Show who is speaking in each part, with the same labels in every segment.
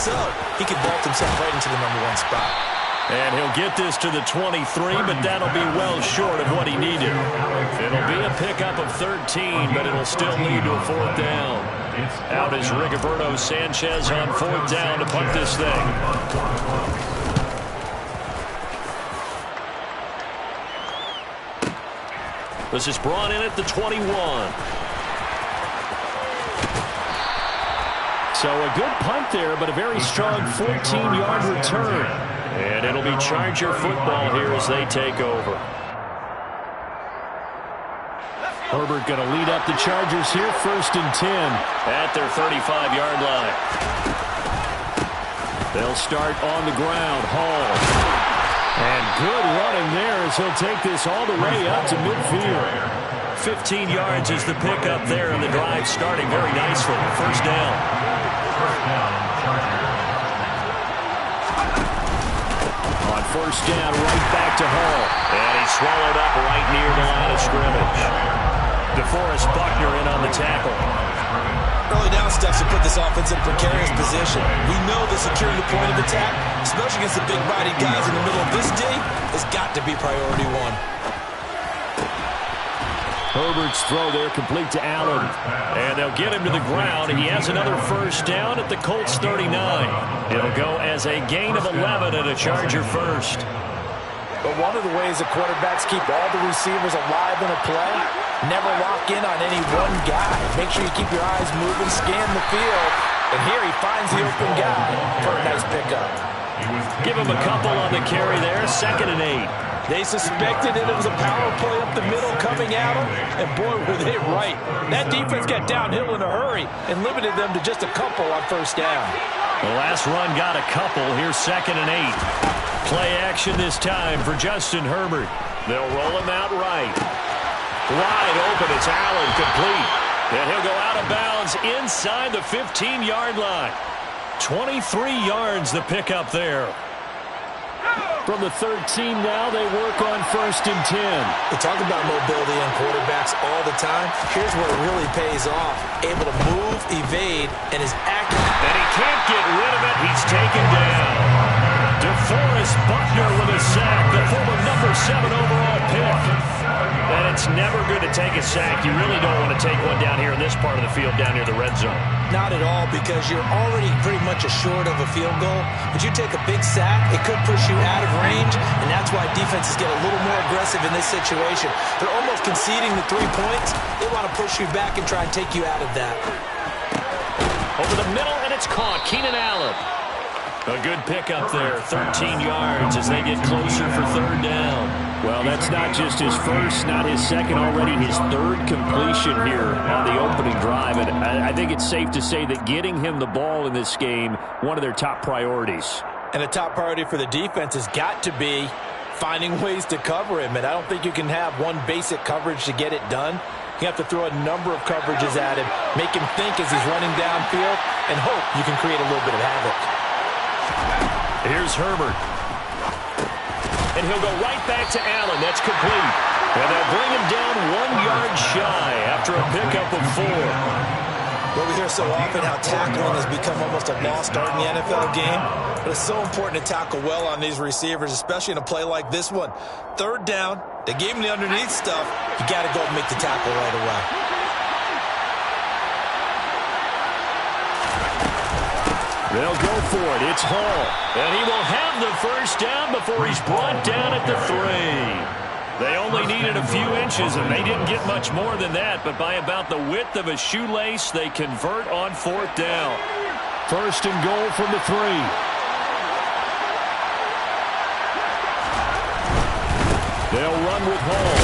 Speaker 1: so, he could vault himself right into the #1 spot.
Speaker 2: And he'll get this to the 23, but that'll be well short of what he needed. It'll be a pickup of 13, but it'll still lead to a 4th down. Out is Rigoberto Sanchez on 4th down to punt this thing. This is brought in at the 21. So a good punt there, but a very strong 14-yard return. And it'll be Charger football here as they take over. Herbert going to lead up the Chargers here, 1st and 10 at their 35-yard line. They'll start on the ground. Hall. And good running there as he'll take this all the way up to midfield. 15 yards is the pickup there, and the drive starting very nicely. 1st down. On 1st down, right back to Hall. And he's swallowed up right near the line of scrimmage. DeForest Buckner in on the tackle.
Speaker 1: Early down steps to put this offense in a precarious position. We know that securing the point of attack, especially against the big-bodied guys in the middle of this D, has got to be priority 1.
Speaker 2: Herbert's throw there complete to Allen. And they'll get him to the ground. He has another 1st down at the Colts 39. It'll go as a gain of 11 and a Charger 1st.
Speaker 3: But one of the ways that quarterbacks keep all the receivers alive in a play, never lock in on any one guy. Make sure you keep your eyes moving, scan the field. And here he finds the open guy for a nice pickup.
Speaker 2: Give him a couple on the carry there, 2nd and 8.
Speaker 3: They suspected it was a power play up the middle coming at them, and boy, were they right. That defense got downhill in a hurry and limited them to just a couple on 1st down.
Speaker 2: The last run got a couple. Here's 2nd and 8. Play action this time for Justin Herbert. They'll roll him out right. Wide open, it's Allen, complete. And he'll go out of bounds inside the 15-yard line. 23 yards the pickup there. From the 13 now, they work on 1st and 10.
Speaker 1: We talk about mobility on quarterbacks all the time. Here's where it really pays off. Able to move, evade, and is accurate.
Speaker 2: And he can't get rid of it. He's taken down. DeForest Buckner with a sack, the former #7 overall pick. And it's never good to take a sack. You really don't want to take one down here in this part of the field, down near the red zone.
Speaker 1: Not at all, because you're already pretty much assured of a field goal. But you take a big sack, it could push you out of range, and that's why defenses get a little more aggressive in this situation. They're almost conceding the 3 points. They want to push you back and try and take you out of that.
Speaker 2: Over the middle, and it's caught. Keenan Allen. A good pickup there, 13 yards as they get closer for 3rd down. Well, that's not just his first, not his second, already his 3rd completion here on the opening drive. And I think it's safe to say that getting him the ball in this game, one of their top priorities.
Speaker 3: And a top priority for the defense has got to be finding ways to cover him. And I don't think you can have one basic coverage to get it done. You have to throw a number of coverages at him, make him think as he's running downfield, and hope you can create a little bit of havoc.
Speaker 2: Here's Herbert. And he'll go right back to Allen. That's complete. And they'll bring him down 1 yard shy after a pickup of 4.
Speaker 1: Well, we hear so often how tackling has become almost a lost art in the NFL game. But it's so important to tackle well on these receivers, especially in a play like this one. 3rd down, they gave him the underneath stuff. You got to go and make the tackle right away.
Speaker 2: They'll go for it. It's Hall. And he will have the 1st down before he's brought down at the 3. They only needed a few inches, and they didn't get much more than that. But by about the width of a shoelace, they convert on 4th down. 1st and goal from the 3. They'll run with Hall.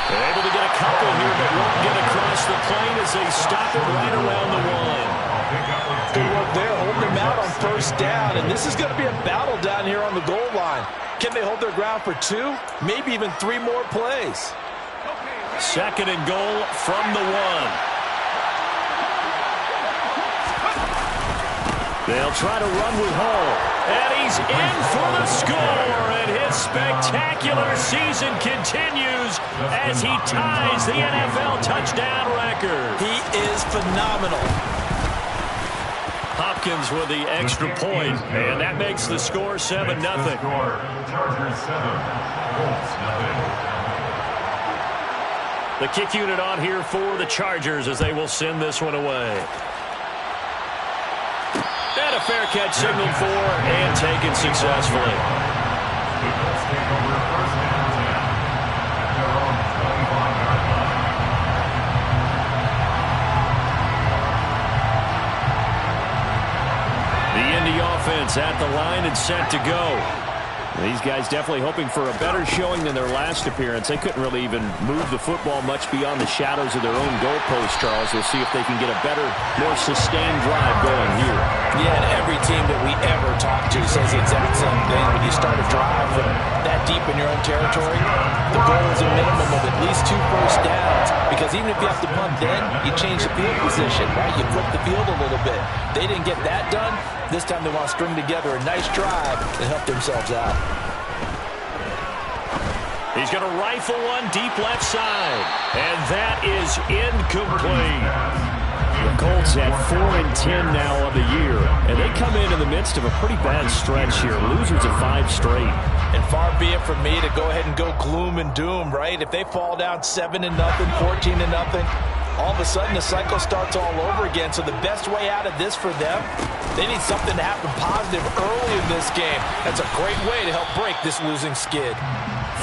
Speaker 2: Able to get a couple here, but won't get across the plane as they stop it right around the 1.
Speaker 3: Good work there, holding them out on 1st down, and this is going to be a battle down here on the goal line. Can they hold their ground for 2, maybe even 3 more plays?
Speaker 2: 2nd and goal from the 1. They'll try to run with Hall, and he's in for the score, and his spectacular season continues as he ties the NFL touchdown record.
Speaker 1: He is phenomenal.
Speaker 2: Hopkins with the extra point, and that makes the score 7-0.
Speaker 4: Chargers 7, Colts 0.
Speaker 2: The kick unit on here for the Chargers as they will send this one away. And a fair catch signaled for and taken successfully.
Speaker 4: The Colts take over first and 10 at their own 25-yard line.
Speaker 2: The Indy offense at the line and set to go. These guys definitely hoping for a better showing than their last appearance. They couldn't really even move the football much beyond the shadows of their own goalpost, Charles. We'll see if they can get a better, more sustained drive going here.
Speaker 3: Yeah, and every team that we ever talk to says the exact same thing. When you start a drive from that deep in your own territory, the goal is a minimum of at least 2 first downs. Because even if you have to punt then, you change the field position, right? You flip the field a little bit. They didn't get that done. This time they want to string together a nice drive and help themselves out.
Speaker 2: He's going to rifle one deep left side. And that is incomplete. The Colts at 4-10 now on the year. And they come in the midst of a pretty bad stretch here. Losers of 5 straight.
Speaker 3: And far be it from me to go ahead and go gloom and doom, right? If they fall down 7-0, 14-0, all of a sudden the cycle starts all over again. So the best way out of this for them, they need something to happen positive early in this game. That's a great way to help break this losing skid.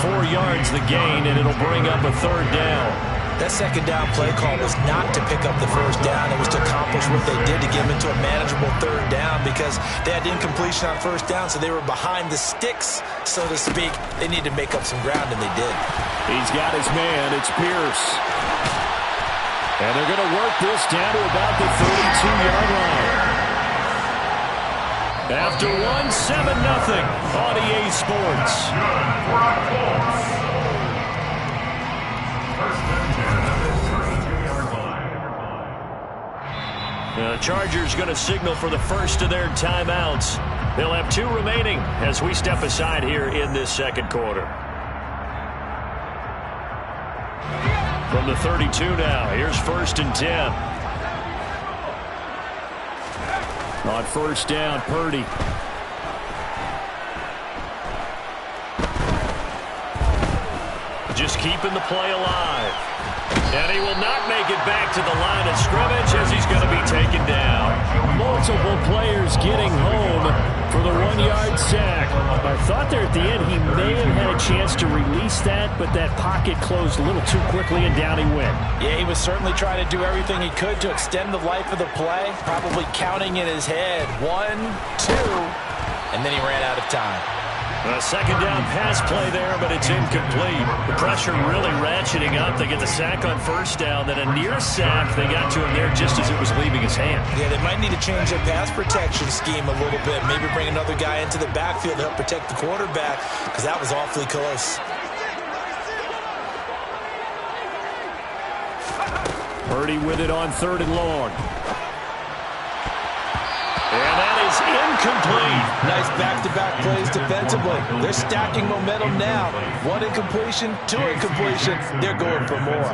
Speaker 2: 4 yards the gain, and it'll bring up a 3rd down.
Speaker 1: That second down play call was not to pick up the first down. It was to accomplish what they did to get them into a manageable 3rd down because they had incompletion on first down, so they were behind the sticks, so to speak. They need to make up some ground, and they did.
Speaker 2: He's got his man. It's Pierce. And they're going to work this down to about the 32-yard line. After 1, 7-0 on EA Sports. The Chargers going to signal for the first of their timeouts. They'll have 2 remaining as we step aside here in this second quarter. From the 32 now, here's 1st and 10. On first down, Purdy. Just keeping the play alive. And he will not make it back to the line of scrimmage as he's going to be taken down. Multiple players getting home for the 1-yard sack. I thought there at the end he may have had a chance to release that, but that pocket closed a little too quickly and down he went.
Speaker 3: Yeah, he was certainly trying to do everything he could to extend the life of the play, probably counting in his head 1, 2, and then he ran out of time.
Speaker 2: A second down pass play there, but it's incomplete. The pressure really ratcheting up. They get the sack on first down, then a near sack. They got to him there just as it was leaving his hand.
Speaker 1: Yeah, they might need to change their pass protection scheme a little bit. Maybe bring another guy into the backfield to help protect the quarterback, because that was awfully close.
Speaker 2: Purdy with it on 3rd and long. And that is incomplete.
Speaker 3: Nice back-to-back plays defensively. They're stacking momentum now. 1 incompletion, 2 incompletion. They're going for more.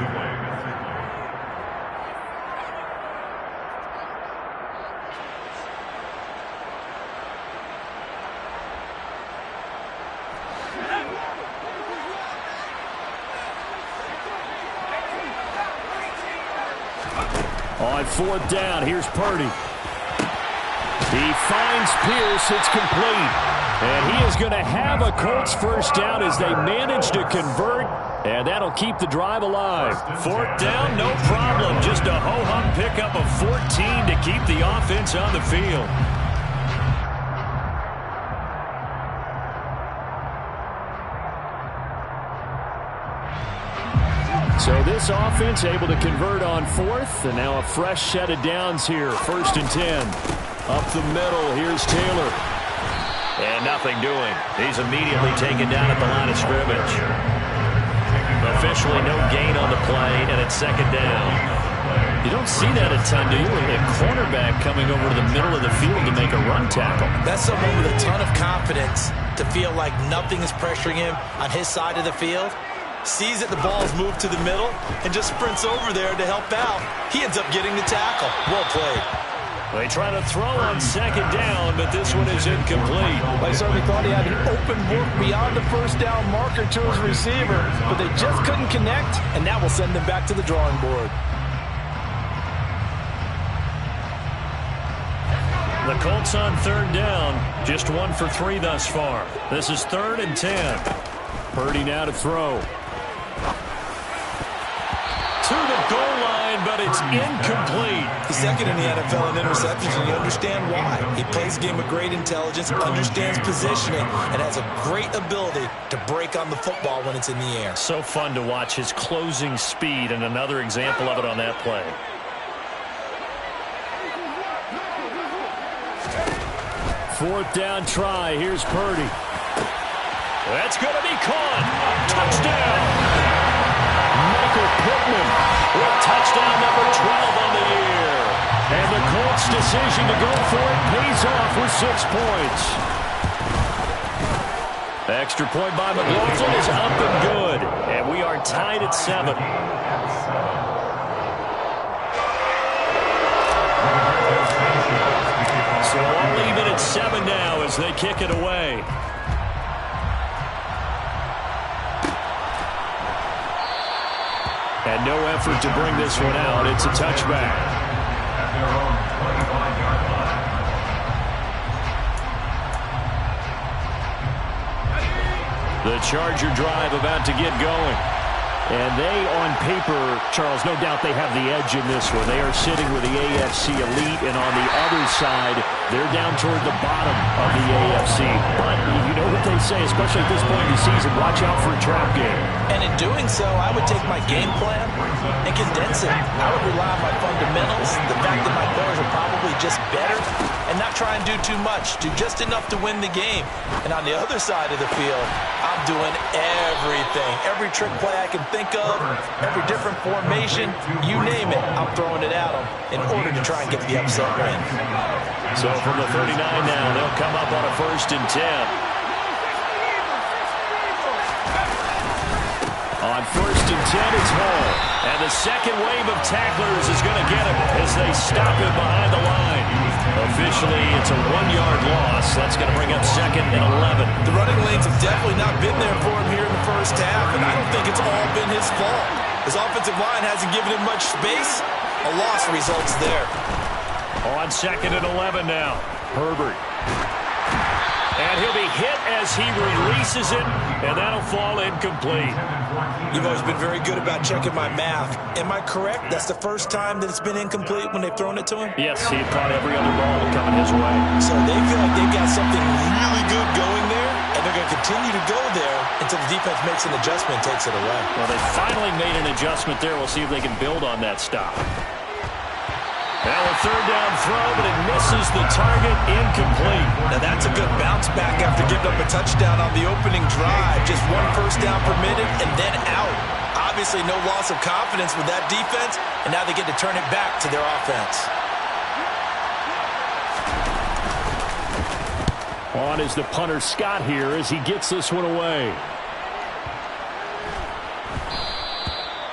Speaker 2: On 4th down, here's Purdy. He finds Pierce. It's complete. And he is going to have a Colts first down as they manage to convert. And that'll keep the drive alive. 4th down, no problem. Just a ho-hum pickup of 14 to keep the offense on the field. So this offense able to convert on 4th. And now a fresh set of downs here. 1st and 10. Up the middle, here's Taylor. And nothing doing. He's immediately taken down at the line of scrimmage. Officially no gain on the play, and it's 2nd down. You don't see that a ton, do you? With a cornerback coming over to the middle of the field to make a run tackle.
Speaker 1: That's someone with a ton of confidence to feel like nothing is pressuring him on his side of the field. Sees that the ball's moved to the middle and just sprints over there to help out. He ends up getting the tackle. Well played.
Speaker 2: They try to throw on second down, but this one is incomplete.
Speaker 3: They certainly thought he had an open look beyond the first down marker to his receiver, but they just couldn't connect, and that will send them back to the drawing board.
Speaker 2: The Colts on third down, just 1 for 3 thus far. This is 3rd and 10. Purdy now to throw. To the goal line, but it's incomplete.
Speaker 1: He's second in the NFL in interceptions, and you understand why. He plays a game with great intelligence, understands positioning, and has a great ability to break on the football when it's in the air.
Speaker 2: So fun to watch his closing speed, and another example of it on that play. Fourth down try. Here's Purdy. That's going to be caught. Touchdown. Michael Pittman with touchdown number 12 on the year. And the Colts' decision to go for it pays off with 6 points. Extra point by McLaughlin is up and good. And we are tied at 7. So all even at 7 now as they kick it away. And no effort to bring this one out. It's a touchback.
Speaker 4: At their own 25-yard line.
Speaker 2: The Charger drive about to get going. And they, on paper, Charles, no doubt they have the edge in this one. They are sitting with the AFC elite, and on the other side, they're down toward the bottom of the AFC. But you know what they say, especially at this point in the season, watch out for a trap game.
Speaker 1: And in doing so, I would take my game plan and condense it. I would rely on my fundamentals, the fact that my players are probably just better, and not try and do too much, do just enough to win the game. And on the other side of the field, I'm doing everything. Every trick play I can think of, every different formation, you name it, I'm throwing it at them in order to try and get the upset win.
Speaker 2: So from the 39 now, they'll come up on a 1st and 10. On 1st and 10, it's Hall. And the second wave of tacklers is going to get him as they stop him behind the line. Officially, it's a 1-yard loss. That's going to bring up 2nd and 11.
Speaker 1: The running lanes have definitely not been there for him here in the first half, and I don't think it's all been his fault. His offensive line hasn't given him much space. A loss results there.
Speaker 2: On 2nd and 11 now, Herbert. And he'll be hit as he releases it, and that'll fall incomplete.
Speaker 1: You've always been very good about checking my math. Am I correct? That's the first time that it's been incomplete when they've thrown it to him?
Speaker 2: Yes, he had caught every other ball coming his way.
Speaker 1: So they feel like they've got something really good going there, and they're going to continue to go there until the defense makes an adjustment and takes it away.
Speaker 2: Well, they finally made an adjustment there. We'll see if they can build on that stop. Now a 3rd down throw, but it misses the target, incomplete.
Speaker 1: Now that's a good bounce back after giving up a touchdown on the opening drive. Just 1 first down permitted and then out. Obviously no loss of confidence with that defense, and now they get to turn it back to their offense.
Speaker 2: On is the punter Scott here as he gets this one away.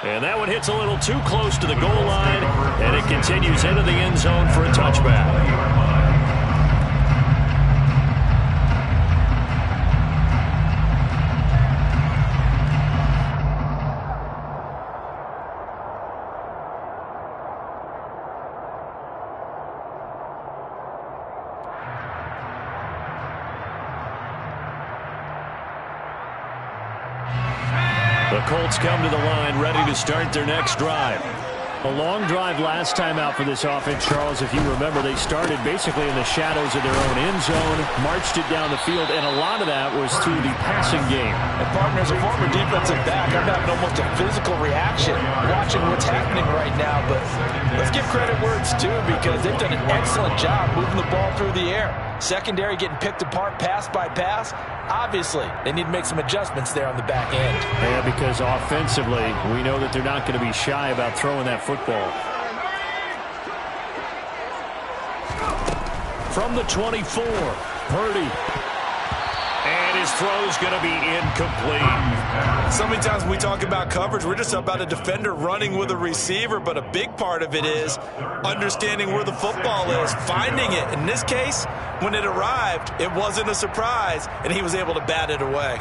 Speaker 2: And that one hits a little too close to the goal line, and it continues into the end zone for a touchback. The Colts come to the line ready to start their next drive. A long drive last time out for this offense, Charles. If you remember, they started basically in the shadows of their own end zone, marched it down the field, and a lot of that was through the passing game.
Speaker 3: And partner, as a former defensive back, I'm having almost a physical reaction watching what's happening right now. But let's give credit where it's due, because they've done an excellent job moving the ball through the air. Secondary getting picked apart pass by pass. Obviously, they need to make some adjustments there on the back end.
Speaker 2: Yeah, because offensively, we know that they're not going to be shy about throwing that football. From the 24, Purdy. And his throw's going to be incomplete.
Speaker 1: So many times when we talk about coverage, we're just about a defender running with a receiver, but a big part of it is understanding where the football is, finding it. In this case, when it arrived, it wasn't a surprise, and he was able to bat it away.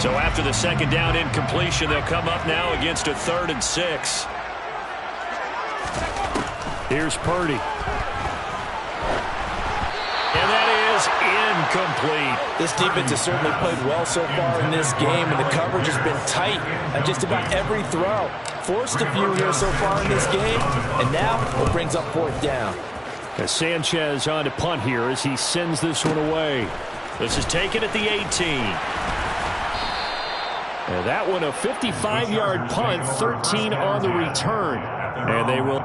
Speaker 2: So after the second down incompletion, they'll come up now against a 3rd and 6. Here's Purdy. And that is incomplete.
Speaker 3: This defense has certainly played well so far in this game, and the coverage has been tight on just about every throw. Forced a few here so far in this game, and now it brings up 4th down.
Speaker 2: As Sanchez on to punt here as he sends this one away. This is taken at the 18. And that one a 55-yard punt, 13 on the return. And they will...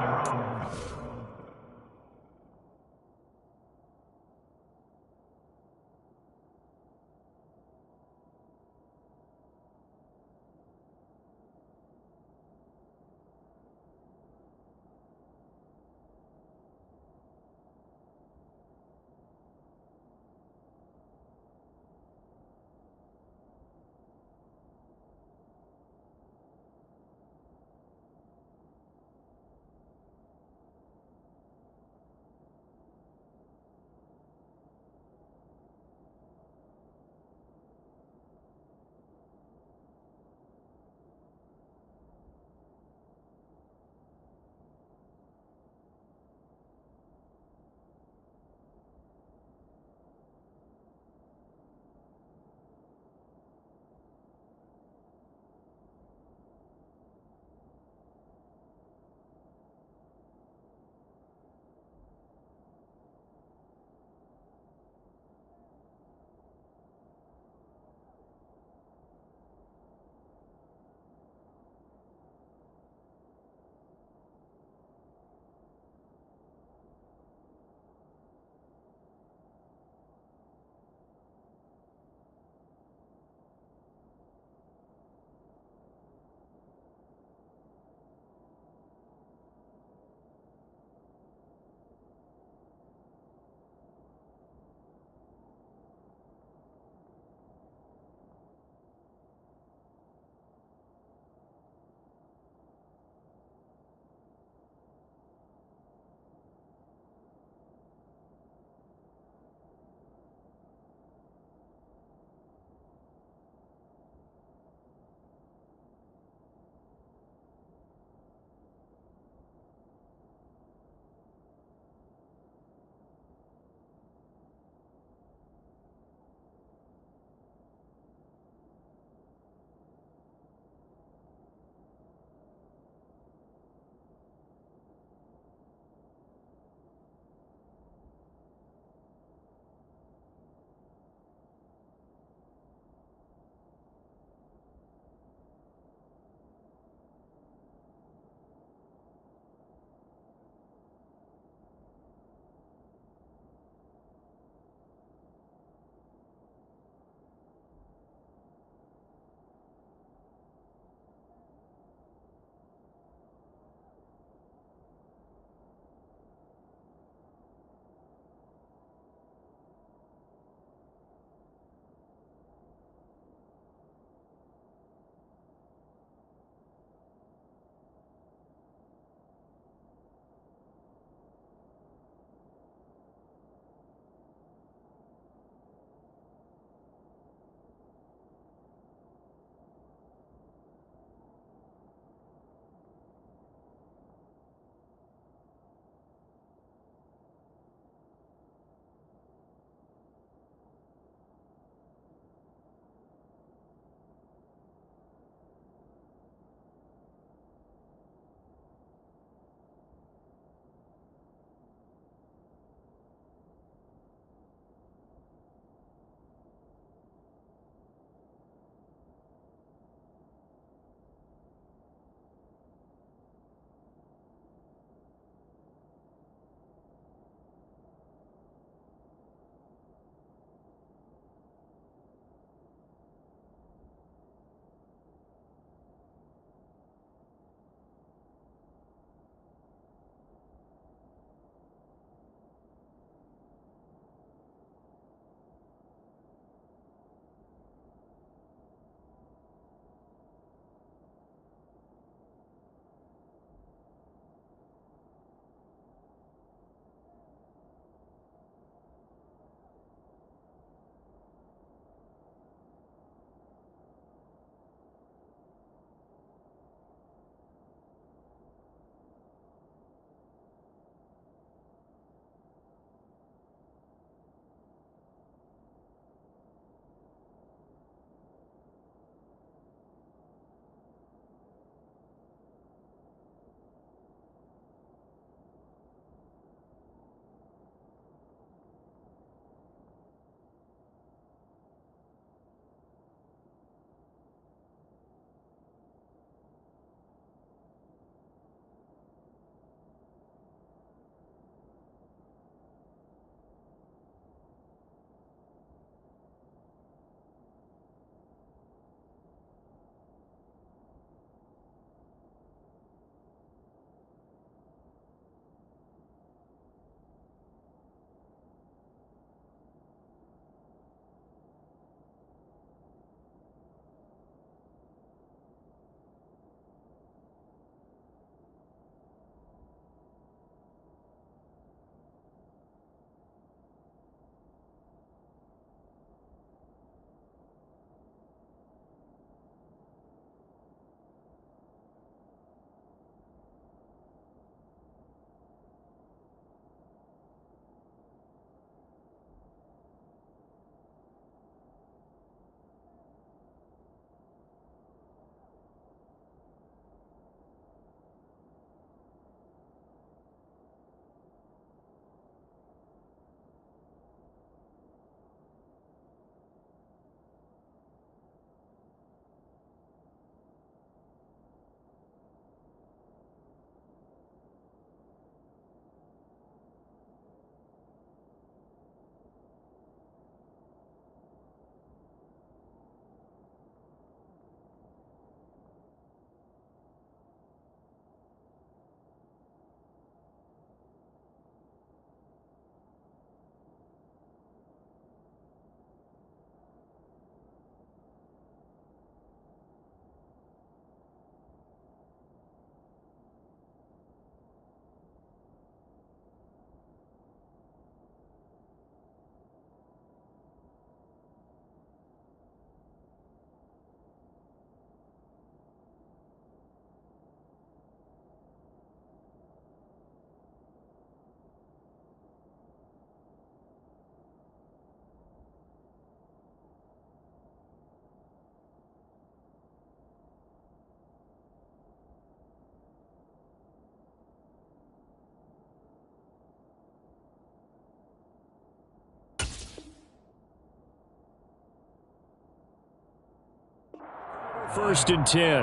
Speaker 2: First and 10.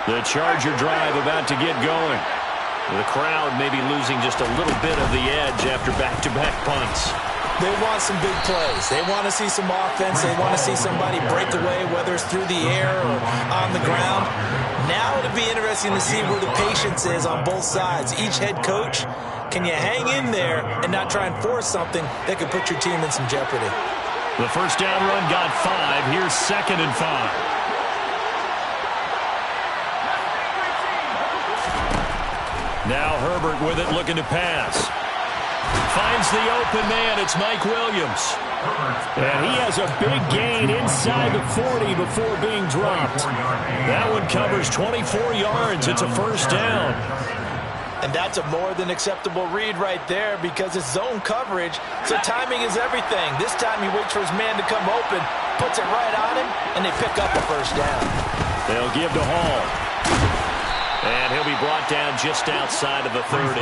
Speaker 2: The Charger drive about to get going. The crowd maybe losing just a little bit of the edge after back-to-back punts.
Speaker 1: They want some big plays. They want to see some offense. They want to see somebody break away, whether it's through the air or on the ground. Now it'll be interesting to see where the patience is on both sides. Each head coach, can you hang in there and not try and force something that could put your team in some jeopardy?
Speaker 2: The first down run got 5. Here's 2nd and 5. Now Herbert with it, looking to pass. Finds the open man. It's Mike Williams. And he has a big gain inside the 40 before being dropped. That one covers 24 yards. It's a first down.
Speaker 3: And that's a more than acceptable read right there because it's zone coverage, so timing is everything. This time he waits for his man to come open, puts it right on him, and they pick up a first down.
Speaker 2: They'll give to Hall. And he'll be brought down just outside of the 30.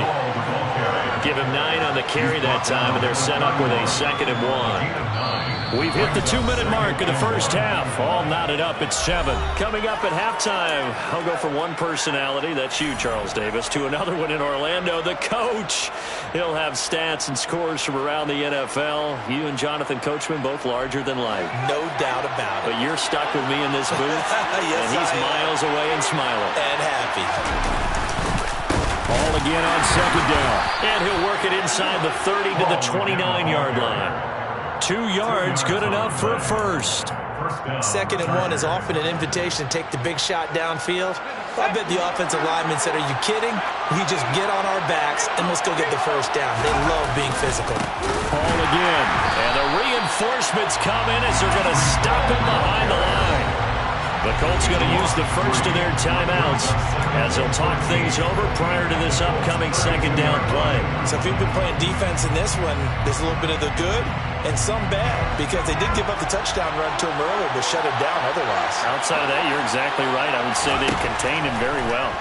Speaker 2: Give him 9 on the carry that time, and they're set up with a 2nd and 1. We've hit the 2-minute mark of the first half. All knotted up at 7. Coming up at halftime, I'll go from one personality, that's you, Charles Davis, to another one in Orlando, the coach. He'll have stats and scores from around the NFL. You and Jonathan Coachman both larger than life.
Speaker 1: No doubt about it.
Speaker 2: But you're stuck with me in this booth,
Speaker 1: yes,
Speaker 2: and he's miles away and smiling.
Speaker 1: And happy.
Speaker 2: Ball again on 2nd down. And he'll work it inside the 30 to the 29-yard line. 2 yards, good enough for a first.
Speaker 1: 2nd and 1 is often an invitation to take the big shot downfield. I bet the offensive lineman said, are you kidding? We just get on our backs and let's go get the first down. They love being physical.
Speaker 2: Ball again. And the reinforcements come in as they're going to stop him behind the line. The Colts going to use the first of their timeouts as they'll talk things over prior to this upcoming 2nd down play.
Speaker 1: So if you've been playing defense in this one, there's a little bit of the good and some bad because they did give up the touchdown run to him earlier but shut him down otherwise.
Speaker 2: Outside of that, you're exactly right. I would say they contained him very well.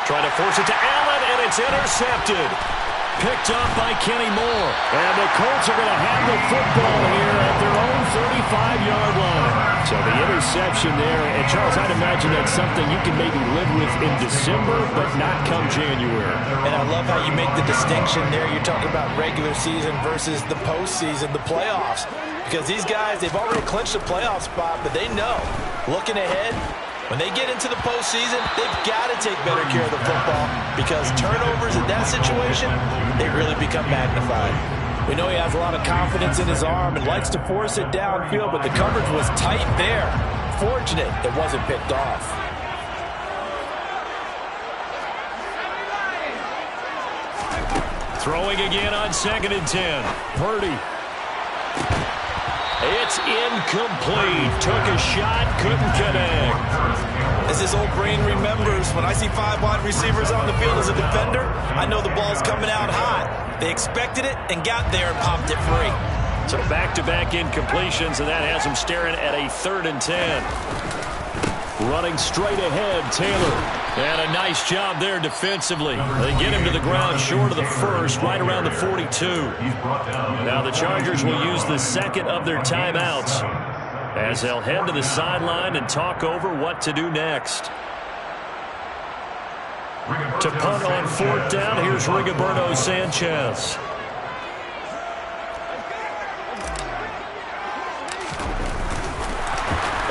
Speaker 2: Trying to force it to Allen, and it's intercepted. Picked up by Kenny Moore. And the Colts are going to have the football here at their own 35-yard line. So the interception there. And, Charles, I'd imagine that's something you can maybe live with in December, but not come January.
Speaker 3: And I love how you make the distinction there. You're talking about regular season versus the postseason, the playoffs. Because these guys, they've already clinched a playoff spot, but they know, looking ahead, when they get into the postseason, they've got to take better care of the football because turnovers in that situation, they really become magnified. We know he has a lot of confidence in his arm and likes to force it downfield, but the coverage was tight there. Fortunate it wasn't picked off.
Speaker 2: Throwing again on 2nd and 10. Purdy. It's incomplete. Took a shot, couldn't connect.
Speaker 1: As his old brain remembers, when I see 5 wide receivers on the field as a defender, I know the ball's coming out hot. They expected it and got there and popped it free.
Speaker 2: So back-to-back incompletions, and that has him staring at a 3rd and 10. Running straight ahead, Taylor. And a nice job there defensively. They get him to the ground short of the first, right around the 42. Now the Chargers will use the 2nd of their timeouts as they'll head to the sideline and talk over what to do next. To punt on 4th down, here's Rigoberto Sanchez.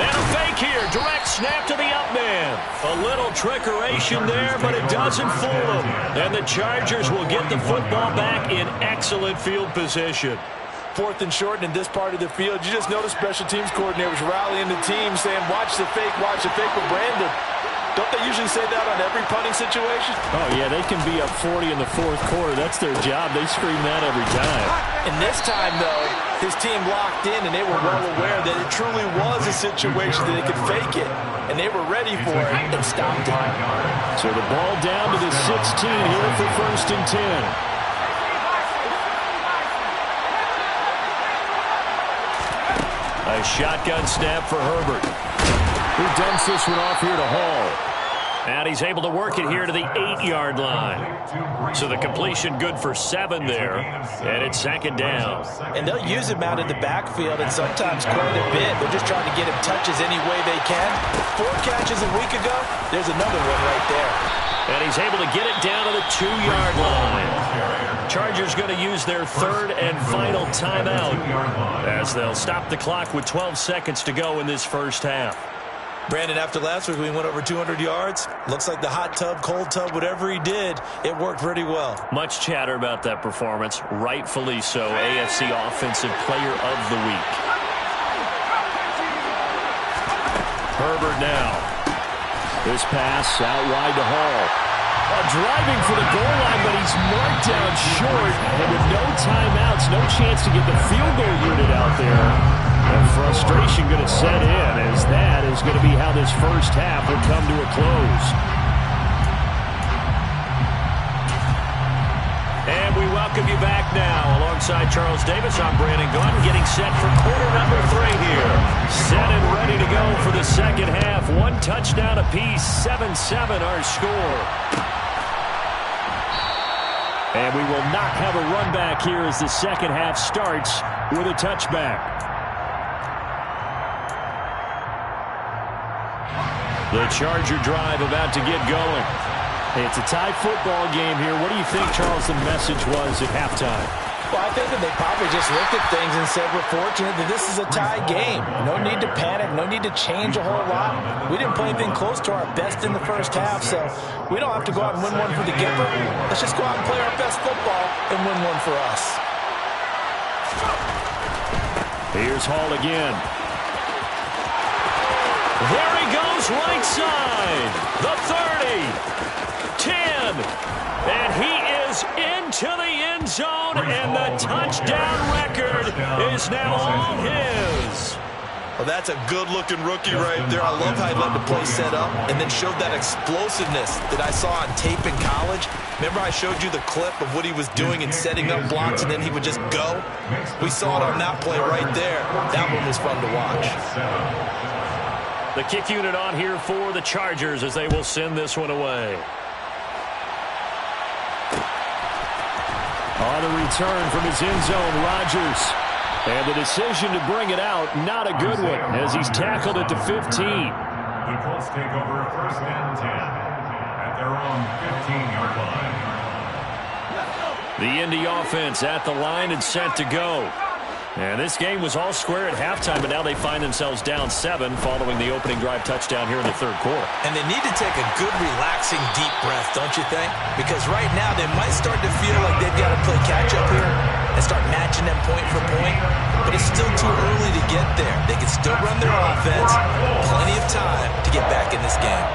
Speaker 2: And a fake here. Direct snap to the up man. A little trickeration there, but it doesn't fool them. And the Chargers will get the football back in excellent field position.
Speaker 3: 4th and short in this part of the field. You just notice special teams coordinators rallying the team saying, watch the fake with Brandon. Don't they usually say that on every punting situation?
Speaker 2: Oh, yeah, they can be up 40 in the 4th quarter. That's their job. They scream that every time.
Speaker 3: And this time, though, his team locked in, and they were well aware that it truly was a situation that they could fake it, and they were ready for it and stopped it.
Speaker 2: So the ball down to the 16 here for 1st and 10. A shotgun snap for Herbert, who dumps this one off here to Hall. And he's able to work it here to the 8-yard line. So the completion good for 7 there. And it's 2nd down.
Speaker 3: And they'll use him out in the backfield, and sometimes quite a bit. They're just trying to get him touches any way they can. 4 catches a week ago. There's another one right there.
Speaker 2: And he's able to get it down to the 2-yard line. Chargers going to use their 3rd and final timeout as they'll stop the clock with 12 seconds to go in this first half.
Speaker 3: Brandon, after last week, we went over 200 yards. Looks like the hot tub, cold tub, whatever he did, it worked pretty well.
Speaker 2: Much chatter about that performance. Rightfully so. AFC Offensive Player of the Week. Herbert now. This pass out wide to Hall. Driving for the goal line, but he's marked down short. And with no timeouts, no chance to get the field goal unit out there. And frustration going to set in, as that is going to be how this first half will come to a close. And we welcome you back now. Alongside Charles Davis, I'm Brandon Gaudin, getting set for quarter number 3 here. Set and ready to go for the second half. 1 touchdown apiece, 7-7 our score. And we will not have a run back here as the second half starts with a touchback. The Charger drive about to get going. Hey, it's a tie football game here. What do you think, Charles, the message was at halftime?
Speaker 3: Well, I think that they probably just looked at things and said, we're fortunate that this is a tie game. No need to panic. No need to change a whole lot. We didn't play anything close to our best in the first half, so we don't have to go out and win one for the Gipper. Let's just go out and play our best football and win one for us.
Speaker 2: Here's Hall again. There he goes, right side. The 30, 10, and he is into the end zone, and the touchdown record is now all his.
Speaker 3: Well, that's a good-looking rookie right there. I love how he let the play set up and then showed that explosiveness that I saw on tape in college. Remember I showed you the clip of what he was doing and setting up blocks, and then he would just go? We saw it on that play right there. That one was fun to watch.
Speaker 2: The kick unit on here for the Chargers as they will send this one away. On the return from his end zone, Rodgers. And the decision to bring it out, not a good one, as he's tackled at the 15.
Speaker 4: The Colts take over 1st and 10 at their own 15-yard line.
Speaker 2: The Indy offense at the line and set to go. And this game was all square at halftime, but now they find themselves down 7 following the opening drive touchdown here in the 3rd quarter.
Speaker 3: And they need to take a good, relaxing, deep breath, don't you think? Because right now they might start to feel like they've got to play catch-up here and start matching them point for point. But it's still too early to get there. They can still run their offense. Plenty of time to get back in this game.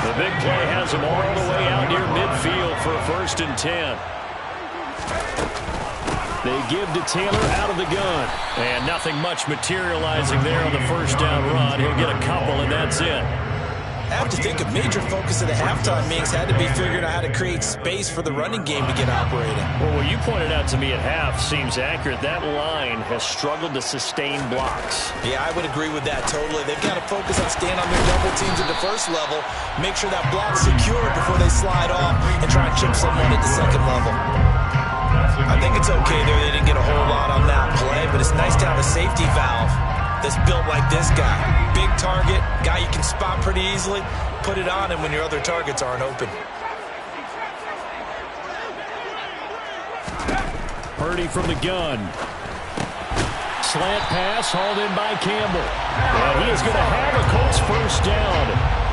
Speaker 2: The big play has them all the way out near midfield for a 1st and 10. They give to Taylor out of the gun. And nothing much materializing there on the 1st down run. He'll get a couple, and that's it.
Speaker 3: I have to think a major focus of the halftime meetings had to be figuring out how to create space for the running game to get operating.
Speaker 2: Well, what you pointed out to me at half seems accurate. That line has struggled to sustain blocks.
Speaker 3: Yeah, I would agree with that totally. They've got to focus on staying on their double teams at the 1st level, make sure that block's secured before they slide off and try and chip someone at the 2nd level. I think it's okay there. They didn't get a whole lot on that play, but it's nice to have a safety valve that's built like this guy. Big target, guy you can spot pretty easily. Put it on him when your other targets aren't open.
Speaker 2: Purdy from the gun. Slant pass hauled in by Campbell. And he is going to have a Colts 1st down.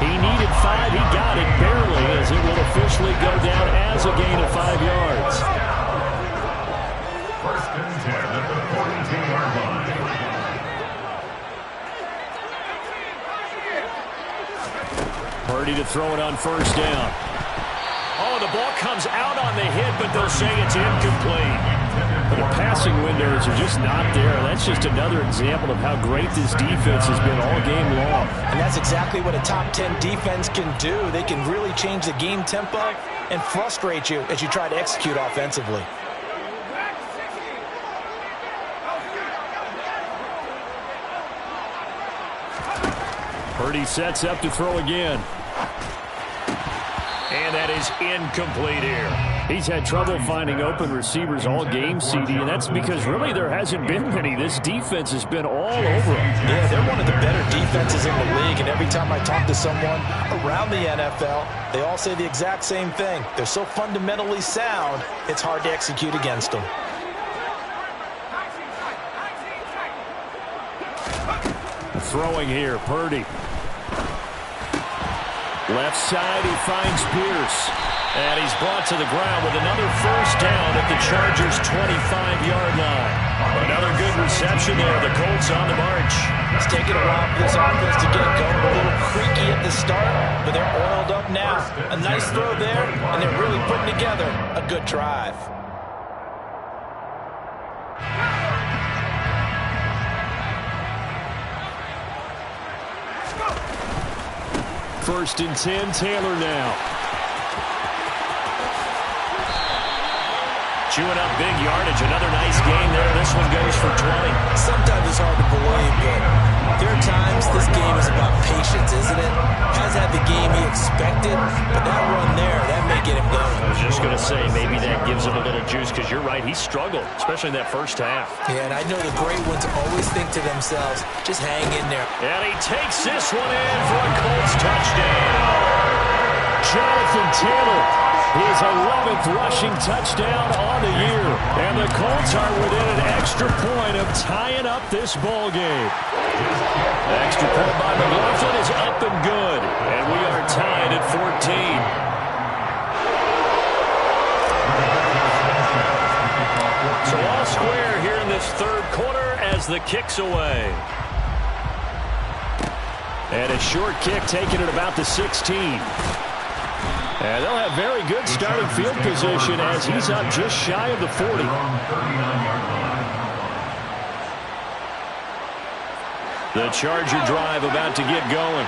Speaker 2: He needed 5. He got it barely, as it will officially go down as a gain of 5 yards.
Speaker 4: 1st and 10 at the 42-yard line.
Speaker 2: Purdy to throw it on 1st down. Oh, the ball comes out on the hit, but they'll say it's incomplete. The passing windows are just not there. That's just another example of how great this defense has been all game long.
Speaker 3: And that's exactly what a top 10 defense can do. They can really change the game tempo and frustrate you as you try to execute offensively.
Speaker 2: Purdy sets up to throw again. And that is incomplete here.
Speaker 5: He's had trouble finding open receivers all game, CD, and that's because really there hasn't been many. This defense has been all over him.
Speaker 3: Yeah, they're one of the better defenses in the league, and every time I talk to someone around the NFL, they all say the exact same thing. They're so fundamentally sound, it's hard to execute against them.
Speaker 5: Throwing here, Purdy. Left side, he finds Pierce.
Speaker 2: And he's brought to the ground with another first down at the Chargers' 25-yard line. Another good reception there. The Colts on the march.
Speaker 3: It's taken a while for this offense to get going. A little creaky at the start, but they're oiled up now. A nice throw there, and they're really putting together a good drive.
Speaker 5: First and 10, Taylor now.
Speaker 2: Chewing up big yardage. Another nice gain there. This one goes for 20.
Speaker 1: Sometimes it's hard to believe, but there are times this game is about patience, isn't it? Has had the game he expected, but that run there, that may get him going.
Speaker 2: I was just going to say, maybe that gives him a little juice, because you're right, he struggled, especially in that first half.
Speaker 1: Yeah, and I know the great ones always think to themselves, just hang in there.
Speaker 2: And he takes this one in for a Colts touchdown.
Speaker 5: Jonathan Taylor, his 11th rushing touchdown on the year. And the Colts are within an extra point of tying up this ball game.
Speaker 2: The extra point by McLaughlin is up and good. And we are tied at 14. So all square here in this third quarter as the kick's away.
Speaker 5: And a short kick taken at about the 16. And they'll have very good starting field position as he's up just shy of the 40.
Speaker 2: The Charger drive about to get going.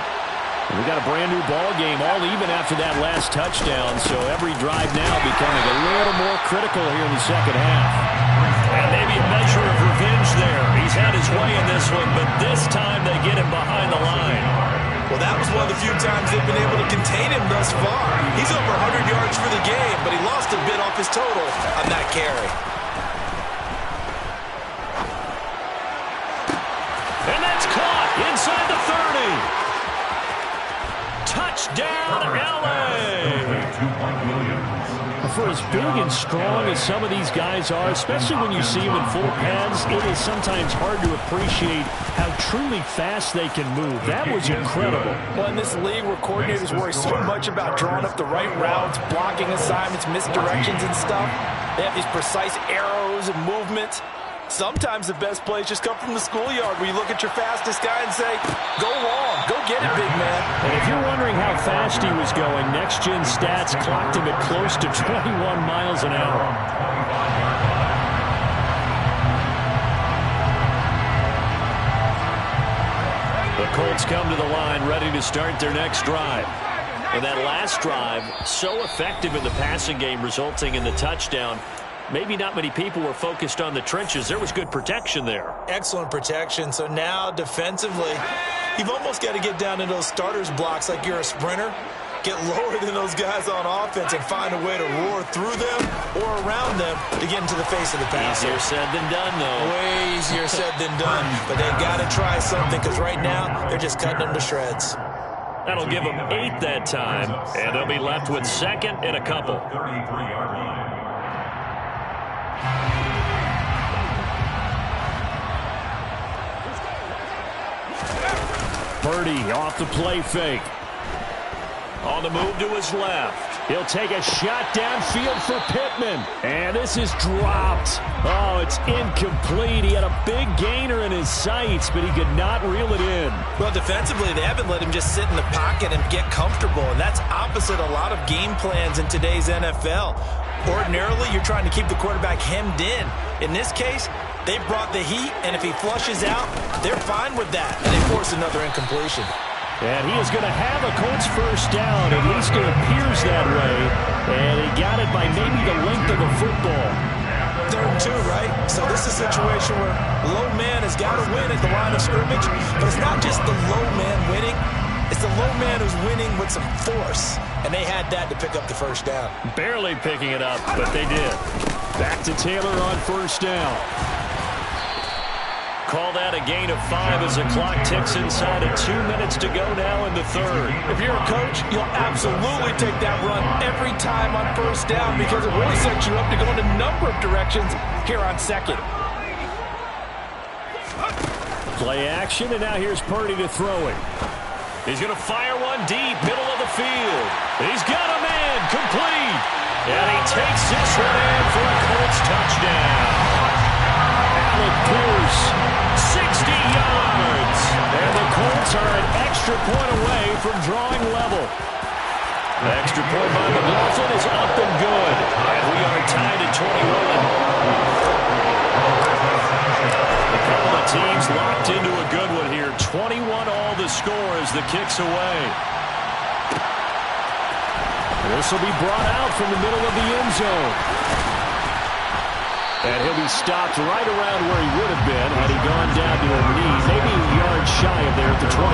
Speaker 5: We got a brand new ball game, all even after that last touchdown. So every drive now becoming a little more critical here in the second half.
Speaker 2: And maybe a measure of revenge there. He's had his way in this one, but this time they get him behind the line.
Speaker 1: Well, that was one of the few times they've been able to contain him thus far. He's over 100 yards for the game, but he lost a bit off his total on that carry.
Speaker 2: And that's caught inside the 30. Touchdown, LA!
Speaker 5: For as big and strong as some of these guys are, especially when you see them in full pads, it is sometimes hard to appreciate how truly fast they can move. That was incredible.
Speaker 3: Well, in this league where coordinators worry so much about drawing up the right routes, blocking assignments, misdirections and stuff, they have these precise arrows and movements. Sometimes the best plays just come from the schoolyard where you look at your fastest guy and say, go long, go get it, big man.
Speaker 5: And if you're wondering how fast he was going, Next Gen Stats clocked him at close to 21 miles an hour.
Speaker 2: The Colts come to the line ready to start their next drive. And that last drive, so effective in the passing game, resulting in the touchdown. Maybe not many people were focused on the trenches. There was good protection there.
Speaker 1: Excellent protection. So now defensively, you've almost got to get down to those starters blocks like you're a sprinter. Get lower than those guys on offense and find a way to roar through them or around them to get into the face of the passer.
Speaker 2: Easier said than done, though.
Speaker 1: Way easier said than done. But they've got to try something because right now they're just cutting them to shreds.
Speaker 2: That'll give them 8 that time, and they'll be left with second and a couple.
Speaker 4: 33-yard line.
Speaker 5: Purdy off the play fake.
Speaker 2: On the move to his left.
Speaker 5: He'll take a shot downfield for Pittman. And this is dropped. Oh, it's incomplete. He had a big gainer in his sights, but he could not reel it in.
Speaker 1: Well, defensively, they haven't let him just sit in the pocket and get comfortable, and that's opposite a lot of game plans in today's NFL. Ordinarily, you're trying to keep the quarterback hemmed in. In this case, they brought the heat, and if he flushes out, they're fine with that, and they force another incompletion.
Speaker 5: And he is going to have a Colts first down. At least it appears that way. And he got it by maybe the length of a football.
Speaker 1: 3rd and 2, right? So this is a situation where low man has got to win at the line of scrimmage. But it's not just the low man winning. It's the low man who's winning with some force, and they had that to pick up the first down.
Speaker 2: Barely picking it up, but they did.
Speaker 5: Back to Taylor on first down.
Speaker 2: Call that a gain of 5 as the clock ticks inside of 2 minutes to go now in the third.
Speaker 3: If you're a coach, you'll absolutely take that run every time on first down because it really sets you up to go in a number of directions here on second.
Speaker 2: Play action, and now here's Purdy to throw it. He's going to fire one deep, middle of the field. He's got a man, complete. And he takes this one in for a Colts touchdown. Alec Pierce, 60 yards. And the Colts are an extra point away from drawing level. The extra point by McLaughlin is up and good. And we are tied at 21. A couple of teams locked into a good one here. 21 all the score as the kick's away.
Speaker 5: This will be brought out from the middle of the end zone. And he'll be stopped right around where he would have been had he gone down to a knee, maybe a yard shy of there at the 24.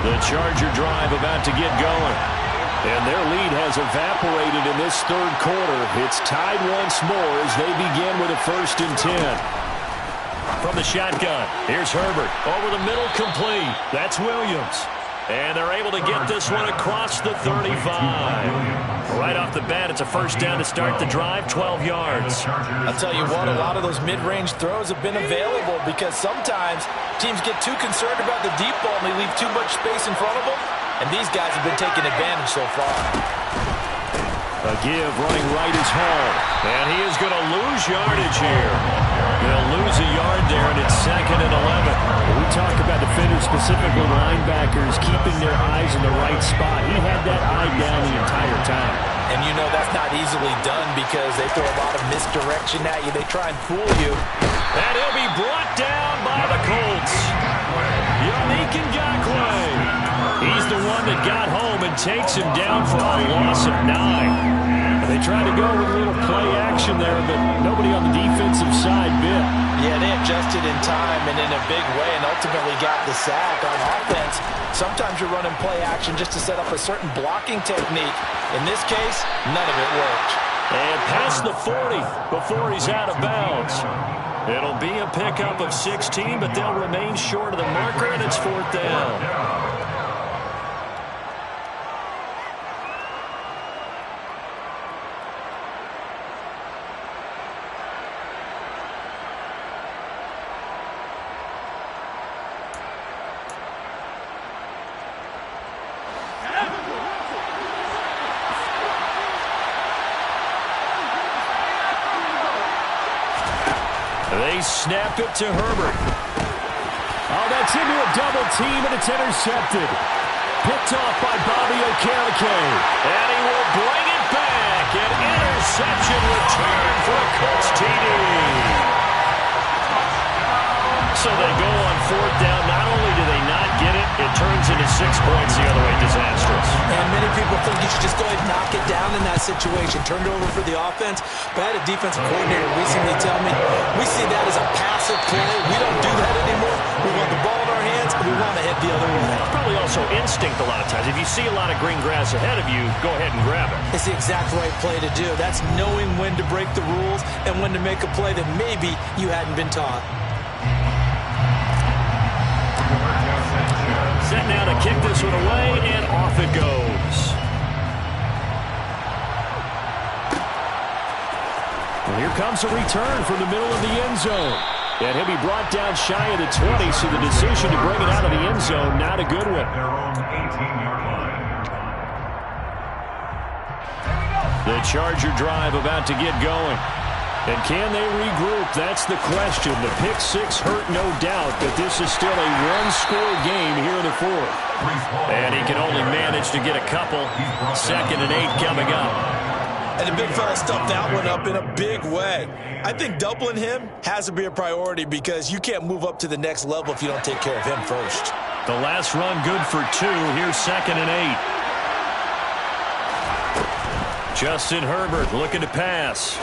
Speaker 2: The Charger drive about to get going. And their lead has evaporated in this third quarter. It's tied once more as they begin with a 1st and 10. From the shotgun, here's Herbert. Over the middle, complete. That's Williams. And they're able to get this one across the 35. Right off the bat, it's a first down to start the drive, 12 yards.
Speaker 3: I'll tell you what, a lot of those mid-range throws have been available because sometimes teams get too concerned about the deep ball and they leave too much space in front of them. And these guys have been taking advantage so far.
Speaker 2: A give running right is Hall. And he is going to lose yardage here. They'll lose a yard there, and it's 2nd and 11.
Speaker 5: We talk about defenders, specifically linebackers, keeping their eyes in the right spot. He had that eye down the entire time.
Speaker 3: And you know that's not easily done because they throw a lot of misdirection at you. They try and fool you.
Speaker 2: And he'll be brought down by the Colts. Yannick Ngakoue. He's the one that got home and takes him down for a loss of 9. They tried to go with a little play action there, but nobody on the defensive side bit.
Speaker 3: Yeah, they adjusted in time and in a big way and ultimately got the sack on offense. Sometimes you're running play action just to set up a certain blocking technique. In this case, none of it worked.
Speaker 2: And past the 40 before he's out of bounds. It'll be a pickup of 16, but they'll remain short of the marker, and it's 4th down. They snap it to Herbert.
Speaker 5: Oh, that's into a double team, and it's intercepted. Picked off by Bobby Okereke.
Speaker 2: And he will bring it back. An interception return for a Colts TD. So they go on 4th down. Not only do they not get it, it turns into 6 points the other way. Disastrous.
Speaker 1: And many people think you should just go ahead and knock it down in that situation. Turn it over for the offense. But I had a defensive coordinator recently tell me, we see that as a passive play. We don't do that anymore. We want the ball in our hands, and we want to head the other way.
Speaker 2: It's probably also instinct a lot of times. If you see a lot of green grass ahead of you, go ahead and grab it.
Speaker 1: It's the exact right play to do. That's knowing when to break the rules and when to make a play that maybe you hadn't been taught.
Speaker 2: Set now to kick this one away, and off it goes.
Speaker 5: Well, here comes a return from the middle of the end zone. And he'll be brought down shy of the 20, so the decision to bring it out of the end zone, not a good one.
Speaker 4: Their own 18-yard line.
Speaker 2: The Charger drive about to get going.
Speaker 5: And can they regroup? That's the question. The pick six hurt, no doubt, but this is still a one-score game here in the fourth.
Speaker 2: And he can only manage to get a couple. 2nd and 8 coming up.
Speaker 1: And the big fella stuffed that one up in a big way. I think doubling him has to be a priority because you can't move up to the next level if you don't take care of him first.
Speaker 2: The last run good for 2. Here's 2nd and 8. Justin Herbert looking to pass.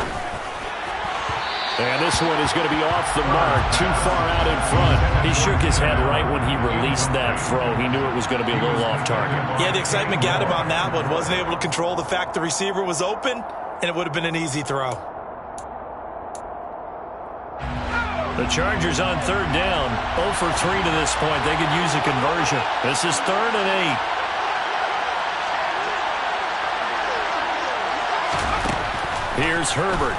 Speaker 5: And this one is going to be off the mark, too far out in front.
Speaker 2: He shook his head right when he released that throw. He knew it was going to be a little off target.
Speaker 1: Yeah, the excitement got him on that one. Wasn't able to control the fact the receiver was open, and it would have been an easy throw.
Speaker 2: The Chargers on third down, 0 for 3 to this point. They could use a conversion. This is 3rd and 8. Here's Herbert.